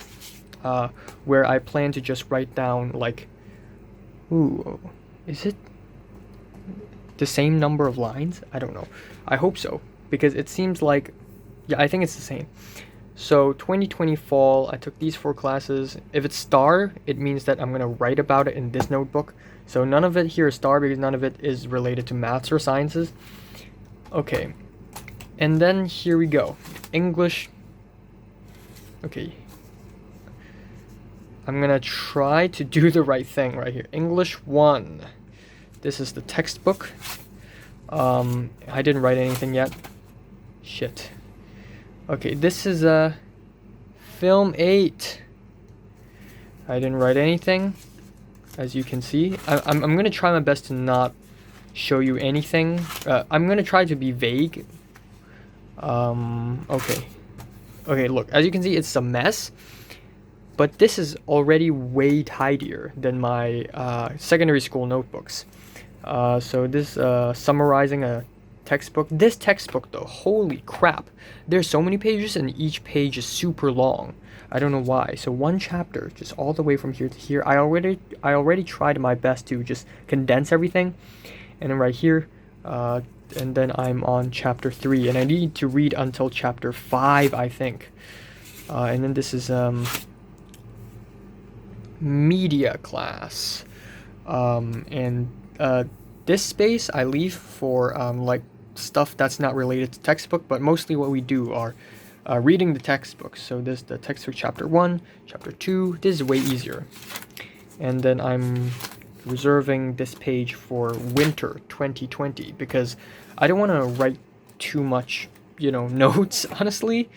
where I plan to just write down, like... Ooh, is it the same number of lines? I don't know. I hope so, because it seems like... Yeah, I think it's the same. So 2020 fall, I took these 4 classes. If it's star, it means that I'm going to write about it in this notebook. So none of it here is star because none of it is related to maths or sciences. Okay. And then here we go. English. Okay. I'm going to try to do the right thing right here. English 1. This is the textbook. I didn't write anything yet. Shit. Okay, this is film 8. I didn't write anything, as you can see. I'm gonna try my best to not show you anything. I'm gonna try to be vague. Okay. Okay, look, as you can see, it's a mess. But this is already way tidier than my secondary school notebooks. So this summarizing a textbook. This textbook though, holy crap, there's so many pages and each page is super long. I don't know why. So one chapter just all the way from here to here. I already tried my best to just condense everything. And then right here, and then I'm on chapter 3 and I need to read until chapter 5, I think. And then this is media class. This space I leave for like stuff that's not related to textbook, but mostly what we do are reading the textbooks. So this is the textbook chapter 1, chapter 2. This is way easier. And then I'm reserving this page for winter 2020 because I don't want to write too much, you know, notes, honestly,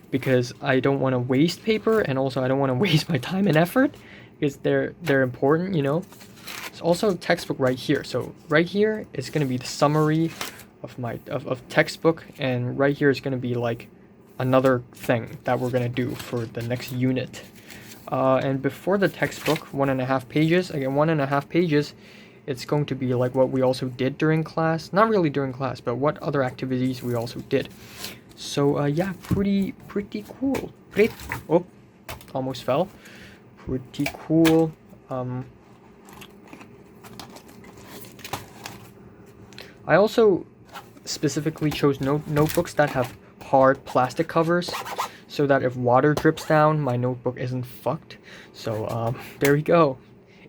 because I don't want to waste paper and also I don't want to waste my time and effort because they're important, you know. It's also a textbook right here. So right here is going to be the summary of my textbook, and right here is going to be like another thing that we're going to do for the next unit. And before the textbook, 1.5 pages. Again, 1.5 pages. It's going to be like what we also did during class. Not really during class, but what other activities we also did. So yeah, pretty cool. Oh, almost fell. Pretty cool. I also specifically chose notebooks that have hard plastic covers so that if water drips down, my notebook isn't fucked. So there we go.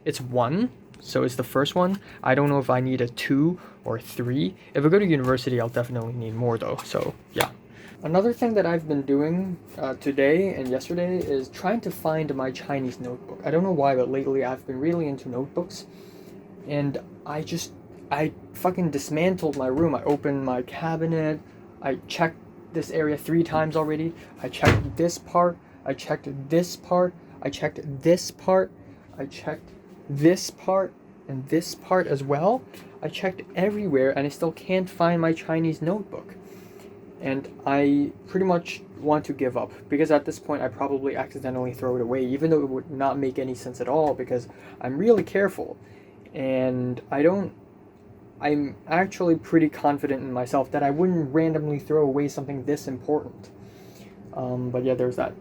It's 1, so it's the first one. I don't know if I need a 2 or 3. If I go to university, I'll definitely need more though, so yeah. Another thing that I've been doing today and yesterday is trying to find my Chinese notebook. I don't know why, but lately I've been really into notebooks, and I fucking dismantled my room. I opened my cabinet, I checked this area 3 times already, I checked this part, I checked this part, I checked this part, I checked this part, and this part as well. I checked everywhere, and I still can't find my Chinese notebook. And I pretty much want to give up, because at this point I probably accidentally throw it away, even though it would not make any sense at all, because I'm really careful. And I'm actually pretty confident in myself that I wouldn't randomly throw away something this important. But yeah, there's that.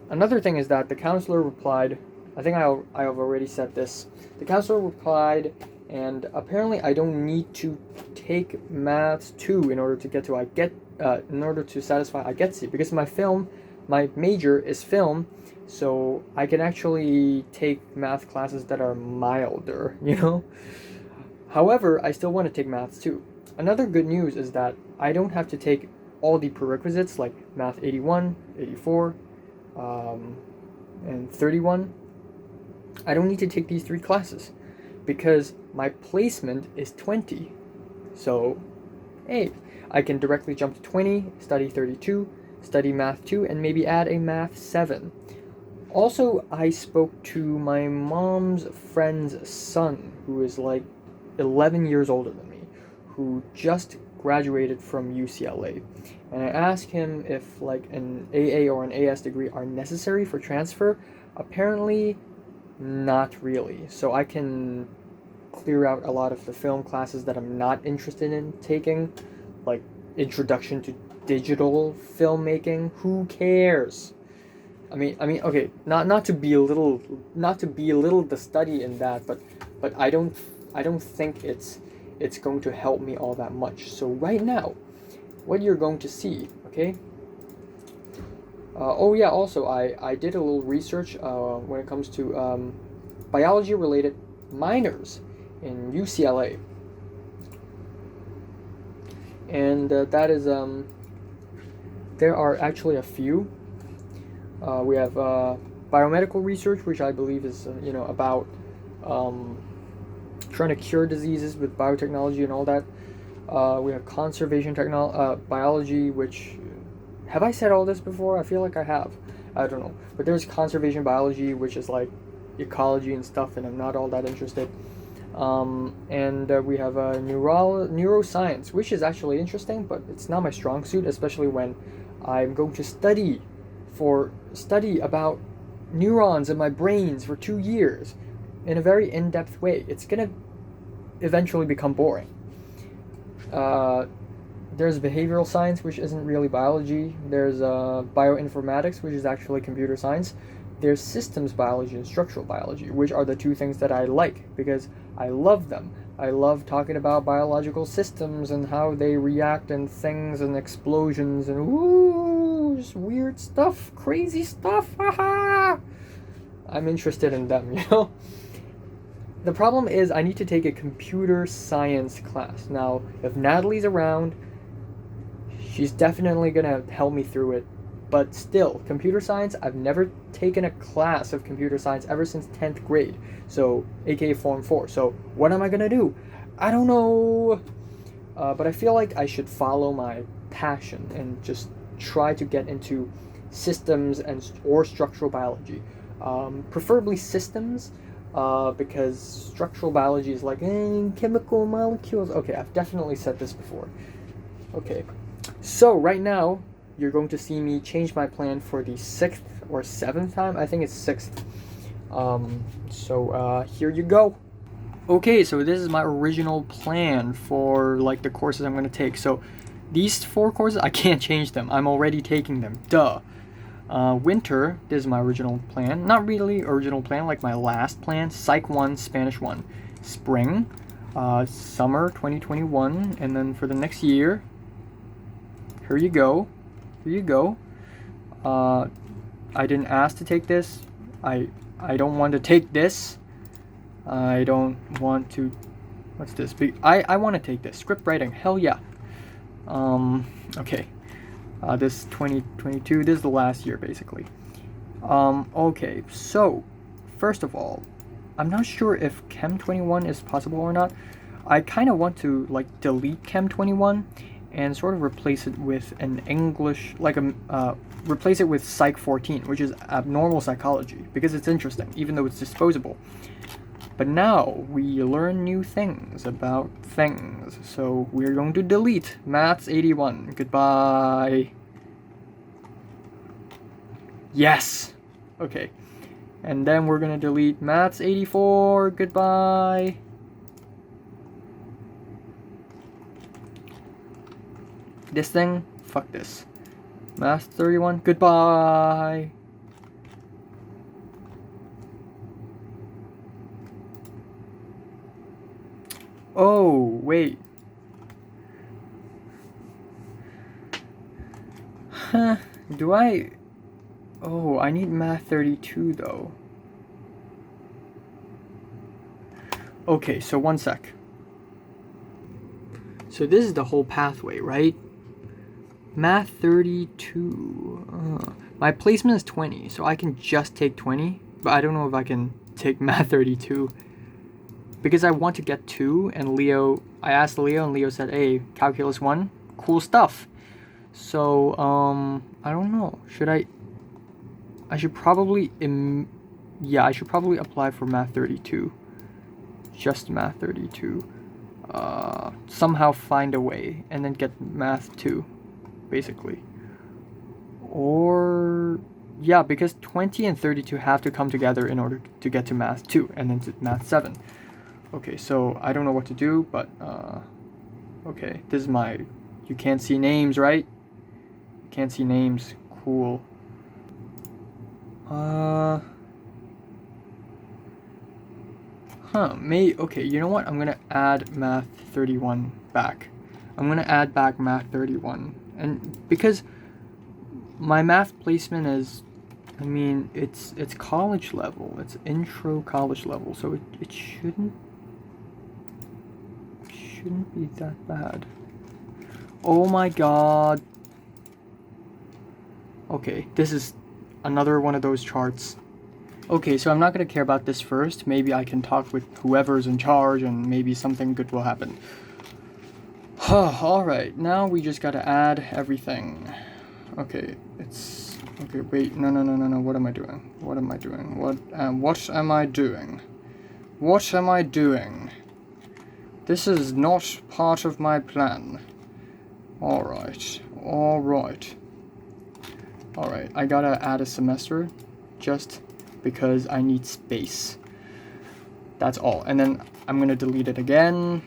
Another thing is that the counselor replied, I think I have already said this. The counselor replied, and apparently I don't need to take Maths 2 in order to get to in order to satisfy I get C, because my major is film, so I can actually take math classes that are milder, you know? However, I still want to take Maths 2. Another good news is that I don't have to take all the prerequisites like Math 81, 84, and 31. I don't need to take these 3 classes because my placement is 20. So, hey, I can directly jump to 20, study 32, study Math 2, and maybe add a Math 7. Also, I spoke to my mom's friend's son, who is like 11 years older than me, who just graduated from UCLA. And I asked him if like an AA or an AS degree are necessary for transfer. Apparently, not really. So I can clear out a lot of the film classes that I'm not interested in taking, like introduction to digital filmmaking. Who cares? I mean, okay, not to belittle the study in that, but I don't think it's going to help me all that much. So right now, what you're going to see, okay? Oh yeah, also I did a little research when it comes to biology related minors in UCLA, and that is there are actually a few. We have biomedical research, which I believe is about trying to cure diseases with biotechnology and all that. We have conservation biology, which, have I said all this before? I feel like I have. I don't know. But there's conservation biology, which is like ecology and stuff, and I'm not all that interested. And we have neuroscience, which is actually interesting, but it's not my strong suit, especially when I'm going to study about neurons in my brains for 2 years in a very in-depth way. It's gonna eventually become boring. There's behavioral science, which isn't really biology. There's bioinformatics, which is actually computer science. There's systems biology and structural biology, which are the 2 things that I like because I love them. I love talking about biological systems and how they react and things and explosions and just weird stuff, crazy stuff. Haha! I'm interested in them, The problem is I need to take a computer science class. Now, if Natalie's around, she's definitely gonna help me through it. But still, computer science, I've never taken a class of computer science ever since 10th grade. So, aka Form 4. So, what am I gonna do? I don't know. But I feel like I should follow my passion and just try to get into systems or structural biology. Preferably systems, because structural biology is like chemical molecules. Okay, I've definitely said this before. Okay, so right now you're going to see me change my plan for the 6th or 7th time. I think it's 6th. So here you go. Okay, so this is my original plan for like the courses I'm going to take. So these 4 courses, I can't change them. I'm already taking them. Duh. Winter, this is my original plan. Not really original plan, like my last plan. Psych 1, Spanish 1. Spring, summer 2021, and then for the next year, here you go. Here you go. I didn't ask to take this. I don't want to take this. I don't want to What's this? I want to take this. Script writing. Hell yeah. Okay. This 2022. This is the last year, basically. Okay. So, first of all, I'm not sure if Chem 21 is possible or not. I kind of want to like delete Chem 21 and sort of replace it with an English, like replace it with Psych 14, which is abnormal psychology, because it's interesting, even though it's disposable. But now we learn new things about things, so we're going to delete Maths 81. Goodbye. Yes. Okay. And then we're gonna delete Maths 84. Goodbye. This thing, fuck this. Maths 31. Goodbye. Oh, wait. Huh. Do I... Oh, I need Math 32 though. Okay, so one sec. So this is the whole pathway, right? Math 32. My placement is 20, so I can just take 20. But I don't know if I can take Math 32. Because I want to get 2, and Leo... I asked Leo, and Leo said, hey, Calculus 1, cool stuff. So, I don't know. Should I should probably... I should probably apply for Math 32. Just Math 32. Somehow find a way, and then get Math 2, basically. Or... Yeah, because 20 and 32 have to come together in order to get to Math 2, and then to Math 7. Okay, so I don't know what to do, but, okay, this is my... You can't see names, right? You can't see names. Cool. Okay, you know what? I'm gonna add Math 31 back. I'm gonna add back Math 31. And because my math placement is... I mean, it's college level. It's intro college level, so it shouldn't be that bad. Oh my god. Okay, this is another one of those charts. Okay, so I'm not gonna care about this first. Maybe I can talk with whoever's in charge and maybe something good will happen. Alright, now we just gotta add everything. Okay, it's... Okay, wait, no, what am I doing? What am I doing? What am I doing? What am I doing? This is not part of my plan. Alright, I gotta add a semester just because I need space. That's all. And then I'm gonna delete it again.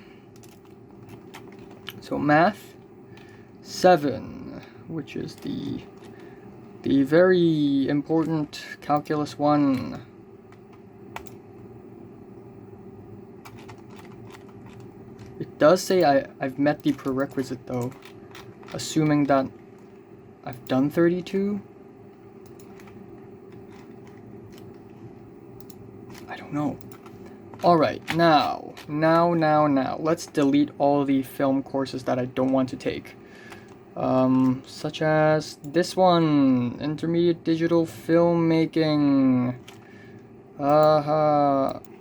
So Math 7, which is the very important Calculus 1. It does say I've met the prerequisite though, assuming that I've done 32. I don't know. Alright, now, let's delete all the film courses that I don't want to take. Such as this one, Intermediate Digital Filmmaking.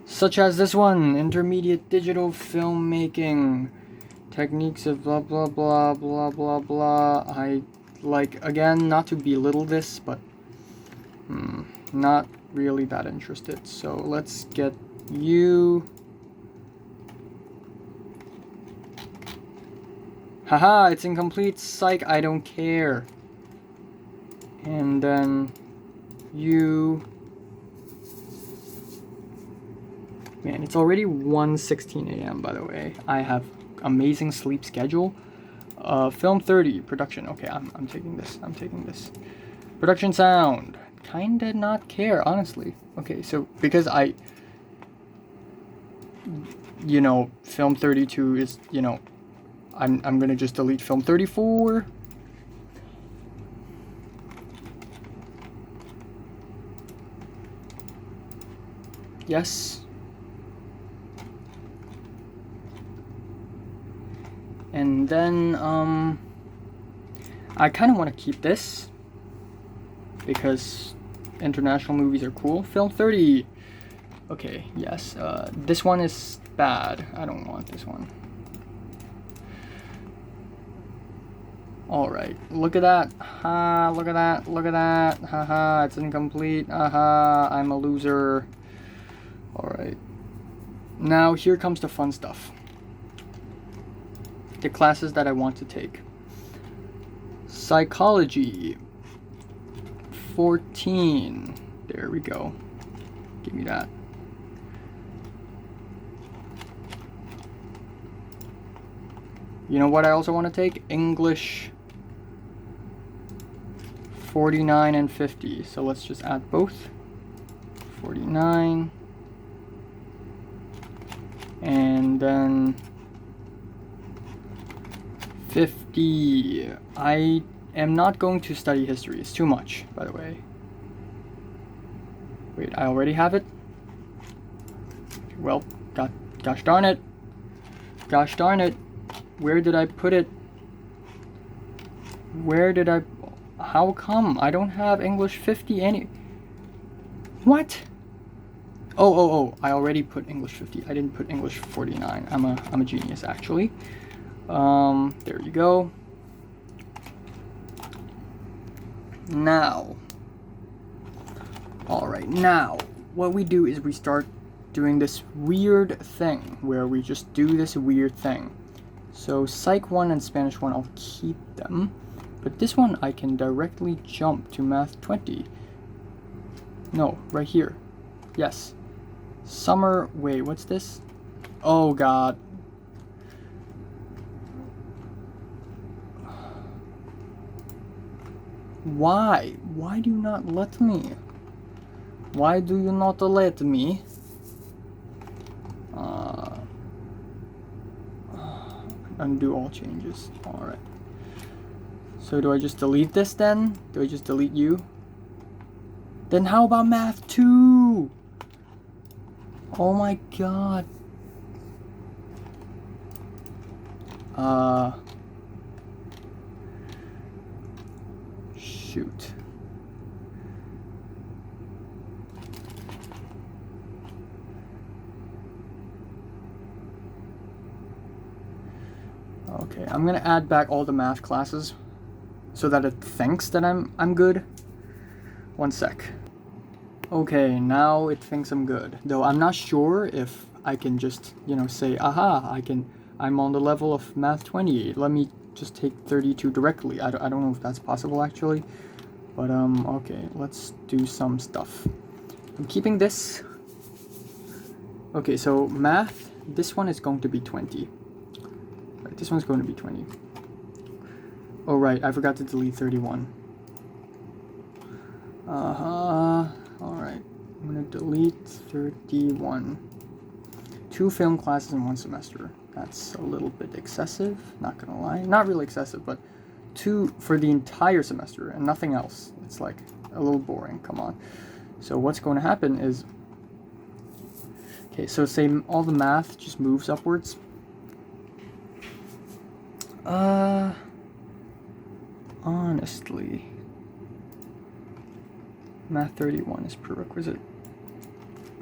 Such as this one, Intermediate Digital Filmmaking. Techniques of blah blah blah blah blah blah. I like, again, not to belittle this, but not really that interested. So let's get you. Haha, it's incomplete. Psych, I don't care. And then you. Man, it's already 1:16 a.m. by the way. I have amazing sleep schedule. Film 30, production. Okay, I'm taking this. Production sound. Kinda not care, honestly. Okay, so because film 32 is, I'm gonna just delete film 34. Yes. And then I kind of want to keep this because international movies are cool. Film 30. Okay, yes. This one is bad. I don't want this one. Alright, look at that. Ha, look at that. Look at that. Haha, it's incomplete. Aha, I'm a loser. Alright. Now, here comes the fun stuff. The classes that I want to take. Psychology. 14. There we go. Give me that. You know what I also want to take? English. 49 and 50. So let's just add both. 49. And then 50. I am not going to study history. It's too much, by the way. Wait, I already have it? Well, gosh darn it. Gosh darn it. Where did I put it? Where did I... How come? I don't have English 50 any... What? Oh, I already put English 50. I didn't put English 49. I'm a genius, actually. There you go. Now. Alright, now, what we do is we start doing this weird thing, where we just do this weird thing. So, Psych 1 and Spanish 1, I'll keep them. But this one, I can directly jump to Math 20. No, right here. Yes. Summer, wait, what's this? Oh god. Why? Why do you not let me? Why do you not let me? Undo all changes. Alright. So do I just delete this then? Do I just delete you? Then how about Math 2? Oh my god. Shoot. Okay, I'm gonna add back all the math classes so that it thinks that I'm good. One sec. Okay, now it thinks I'm good. Though I'm not sure if I can just, say, aha, I'm on the level of Math 20. Let me just take 32 directly. I don't know if that's possible actually. But okay, let's do some stuff. I'm keeping this. Okay, so math, this one is going to be 20. Right, this one's going to be 20. Oh right, I forgot to delete 31. Alright, I'm gonna delete 31. 2 film classes in 1 semester. That's a little bit excessive, not gonna lie. Not really excessive, but 2 for the entire semester and nothing else. It's like a little boring, come on. So what's going to happen is, okay, so say all the math just moves upwards. Honestly, Math 31 is prerequisite.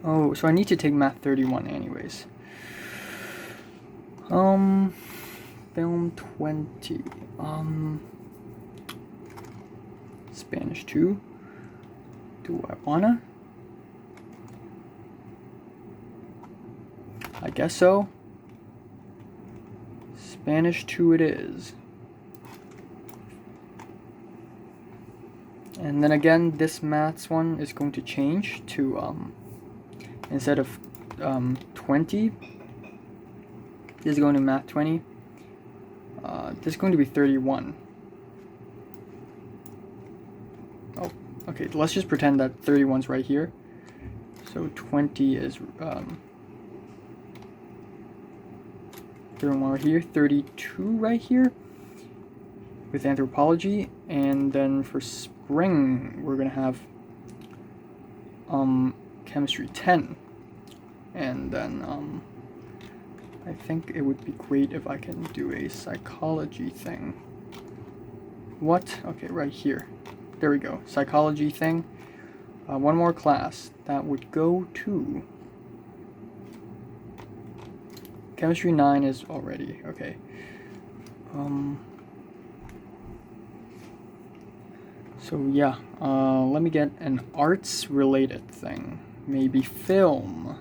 Oh, so I need to take Math 31 anyways. Film 20. Spanish 2. Do I wanna? I guess so. Spanish 2 it is. And then again, this maths one is going to change to, instead of 20, this is going to Math 20. This is going to be 31. Oh, okay, let's just pretend that 31's right here. So 20 is, 31 right here, 32 right here with anthropology, and then for spring we're gonna have chemistry 10, and then I think it would be great if I can do a psychology thing. What? Okay, right here. There we go. Psychology thing. One more class. That would go to... Chemistry 9 is already. Okay. So yeah, let me get an arts-related thing. Maybe film.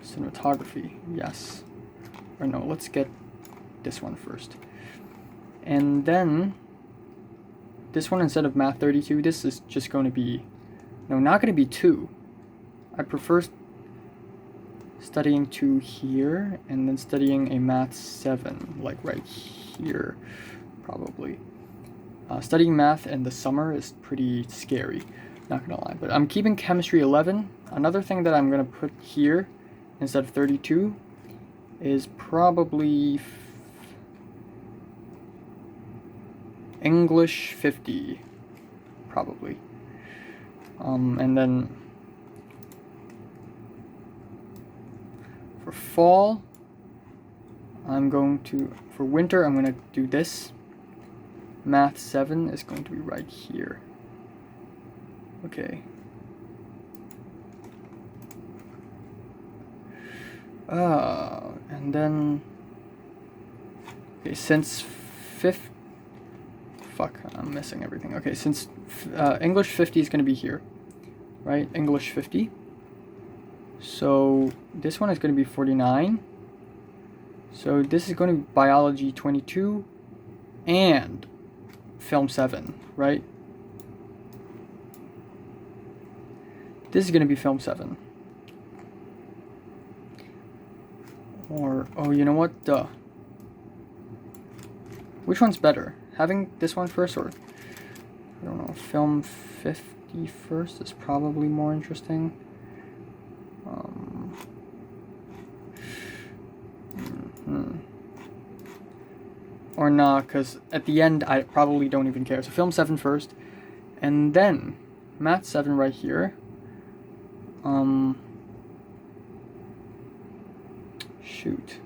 Cinematography, yes. Or no, let's get this one first. And then, this one instead of Math 32, this is just going to be... No, not going to be 2. I prefer studying 2 here, and then studying a Math 7, like right here, probably. Studying math in the summer is pretty scary, not gonna lie. But I'm keeping chemistry 11. Another thing that I'm gonna put here instead of 32 is probably English 50, probably. And then for fall, for winter, I'm gonna do this. Math 7 is going to be right here. Okay. And then... Okay, since Fuck, I'm missing everything. Okay, since English 50 is going to be here, right? English 50. So this one is going to be 49. So this is going to be biology 22 and film 7, right? This is going to be film 7. Or, oh, you know what? Duh. Which one's better? Having this one first, or, I don't know, film 50 first is probably more interesting. Or not, because at the end I probably don't even care. So film 7 first, and then math 7 right here. Shoot.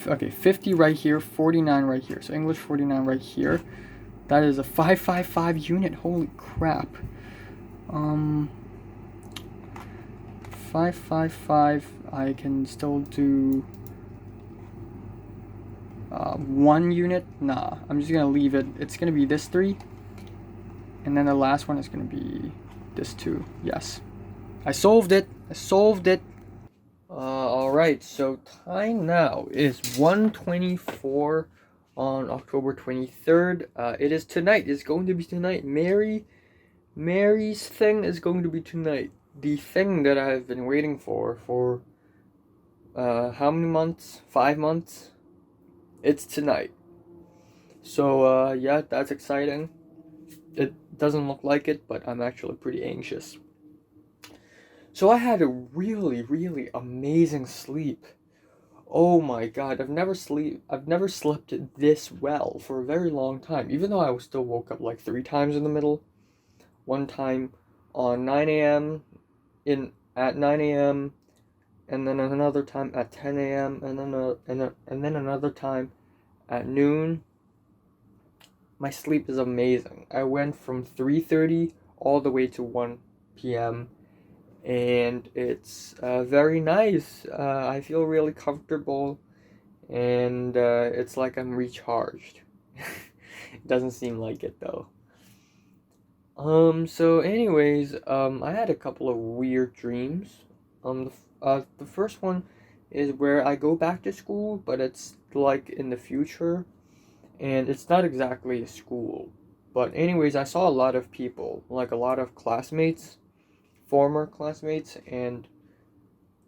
Okay, 50 right here, 49 right here. So English 49 right here. That is a 555 unit. Holy crap. 555. I can still do 1 unit. Nah, I'm just gonna leave it. It's gonna be this 3, and then the last one is gonna be this 2. Yes, I solved it. I solved it. Alright, so time now is 1:24 on October 23rd. It is tonight. It's going to be tonight. Mary's thing is going to be tonight. The thing that I've been waiting for how many months? 5 months? It's tonight. So, yeah, that's exciting. It doesn't look like it, but I'm actually pretty anxious. So I had a really, really amazing sleep. Oh my god, I've never slept this well for a very long time, even though I still woke up like 3 times in the middle. One time on 9 a.m. at 9 a.m. and then another time at 10 a.m. and then another time at noon. My sleep is amazing. I went from 3:30 all the way to 1 p.m. and it's very nice. I feel really comfortable, and it's like I'm recharged. It doesn't seem like it though. So anyways, I had a couple of weird dreams. The first one is where I go back to school, but it's like in the future, and it's not exactly a school. But anyways, I saw a lot of people, like a lot of classmates, former classmates, and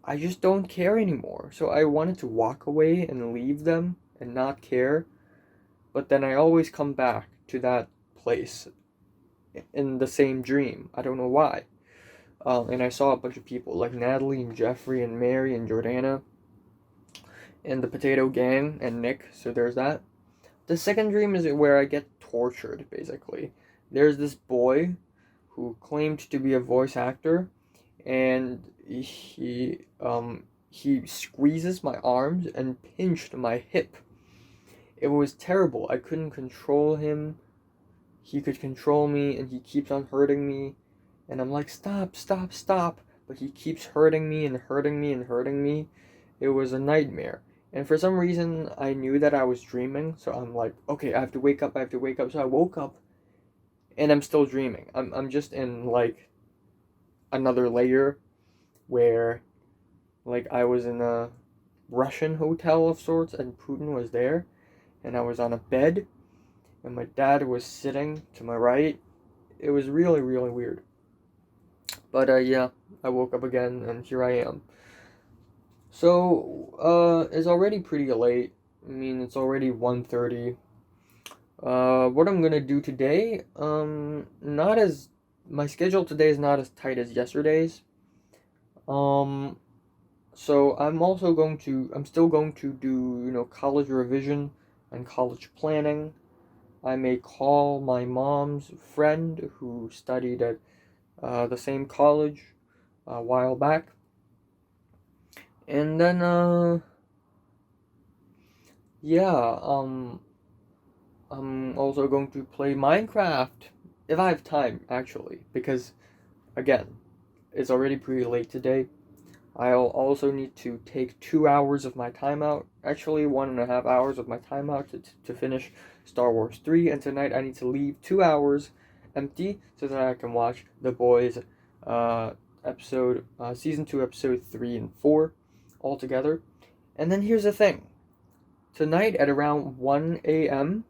I just don't care anymore. So I wanted to walk away and leave them and not care, but then I always come back to that place in the same dream. I don't know why. And I saw a bunch of people like Natalie and Jeffrey and Mary and Jordana and the Potato Gang and Nick. So there's that. The second dream is where I get tortured, basically. There's this boy who claimed to be a voice actor, and he squeezes my arms and pinched my hip. It was terrible. I couldn't control him. He could control me, and he keeps on hurting me. And I'm like, stop, stop, stop. But he keeps hurting me and hurting me and hurting me. It was a nightmare. And for some reason, I knew that I was dreaming. So I'm like, okay, I have to wake up. I have to wake up. So I woke up, and I'm still dreaming. I'm just in, like, another layer where, like, I was in a Russian hotel of sorts, and Putin was there. And I was on a bed, and my dad was sitting to my right. It was really, really weird. But yeah, I woke up again, and here I am. So it's already pretty late. I mean, it's already 1:30. What I'm gonna do today, not as my schedule today is not as tight as yesterday's. So I'm still going to do, college revision and college planning. I may call my mom's friend who studied at the same college a while back. And then, yeah, I'm also going to play Minecraft if I have time, actually, because, again, it's already pretty late today. I'll also need to take 2 hours of my time out, actually 1.5 hours of my time out to finish Star Wars 3, and tonight I need to leave 2 hours empty so that I can watch The Boys Season 2, Episode 3 and 4 all together. And then here's the thing. Tonight at around 1 a.m.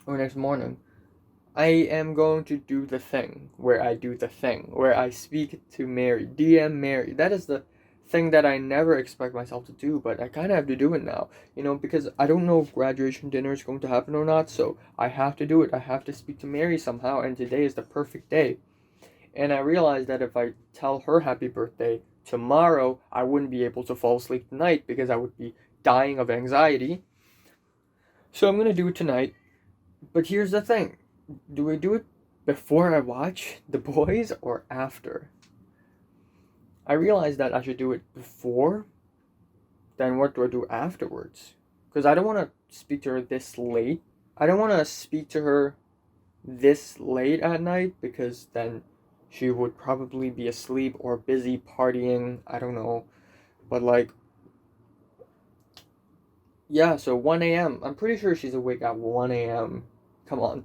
or next morning, I am going to do the thing where I speak to Mary, DM Mary. That is the thing that I never expect myself to do, but I kind of have to do it now, because I don't know if graduation dinner is going to happen or not, so I have to do it. I have to speak to Mary somehow, and today is the perfect day. And I realized that if I tell her happy birthday tomorrow, I wouldn't be able to fall asleep tonight because I would be dying of anxiety. So I'm going to do it tonight. But here's the thing. Do I do it before I watch The Boys or after? I realized that I should do it before. Then what do I do afterwards? Because I don't want to speak to her this late. I don't want to speak to her this late at night because then she would probably be asleep or busy partying. I don't know. But yeah, so 1 a.m. I'm pretty sure she's awake at 1 a.m. Come on,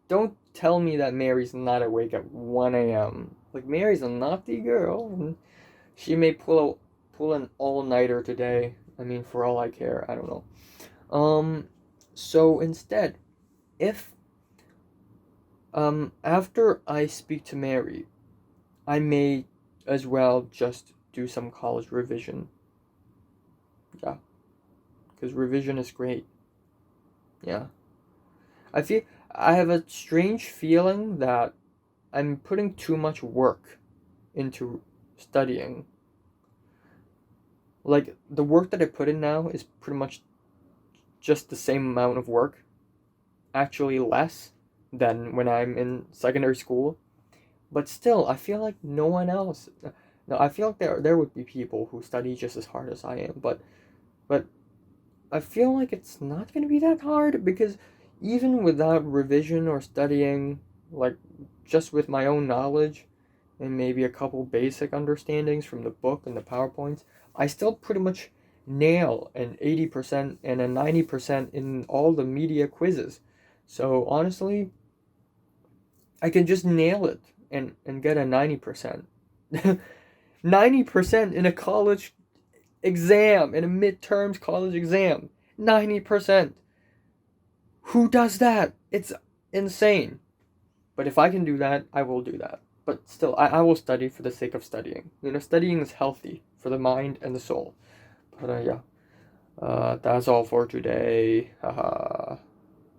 don't tell me that Mary's not awake at 1 a.m. Like, Mary's a naughty girl, and she may pull an all-nighter today. I mean, for all I care, I don't know. So instead, if after I speak to Mary, I may as well just do some college revision. Yeah, because revision is great. Yeah. I have a strange feeling that I'm putting too much work into studying. Like, the work that I put in now is pretty much just the same amount of work, actually less than when I'm in secondary school. But still, I feel like no one else. No, I feel like there would be people who study just as hard as I am, but I feel like it's not going to be that hard because even without revision or studying, like, just with my own knowledge and maybe a couple basic understandings from the book and the PowerPoints, I still pretty much nail an 80% and a 90% in all the media quizzes. So honestly, I can just nail it and get a 90%. 90% in a college exam, in a midterms college exam. 90%. Who does that? It's insane. But if I can do that, I will do that. But still, I will study for the sake of studying. Studying is healthy for the mind and the soul. But yeah, that's all for today. Haha.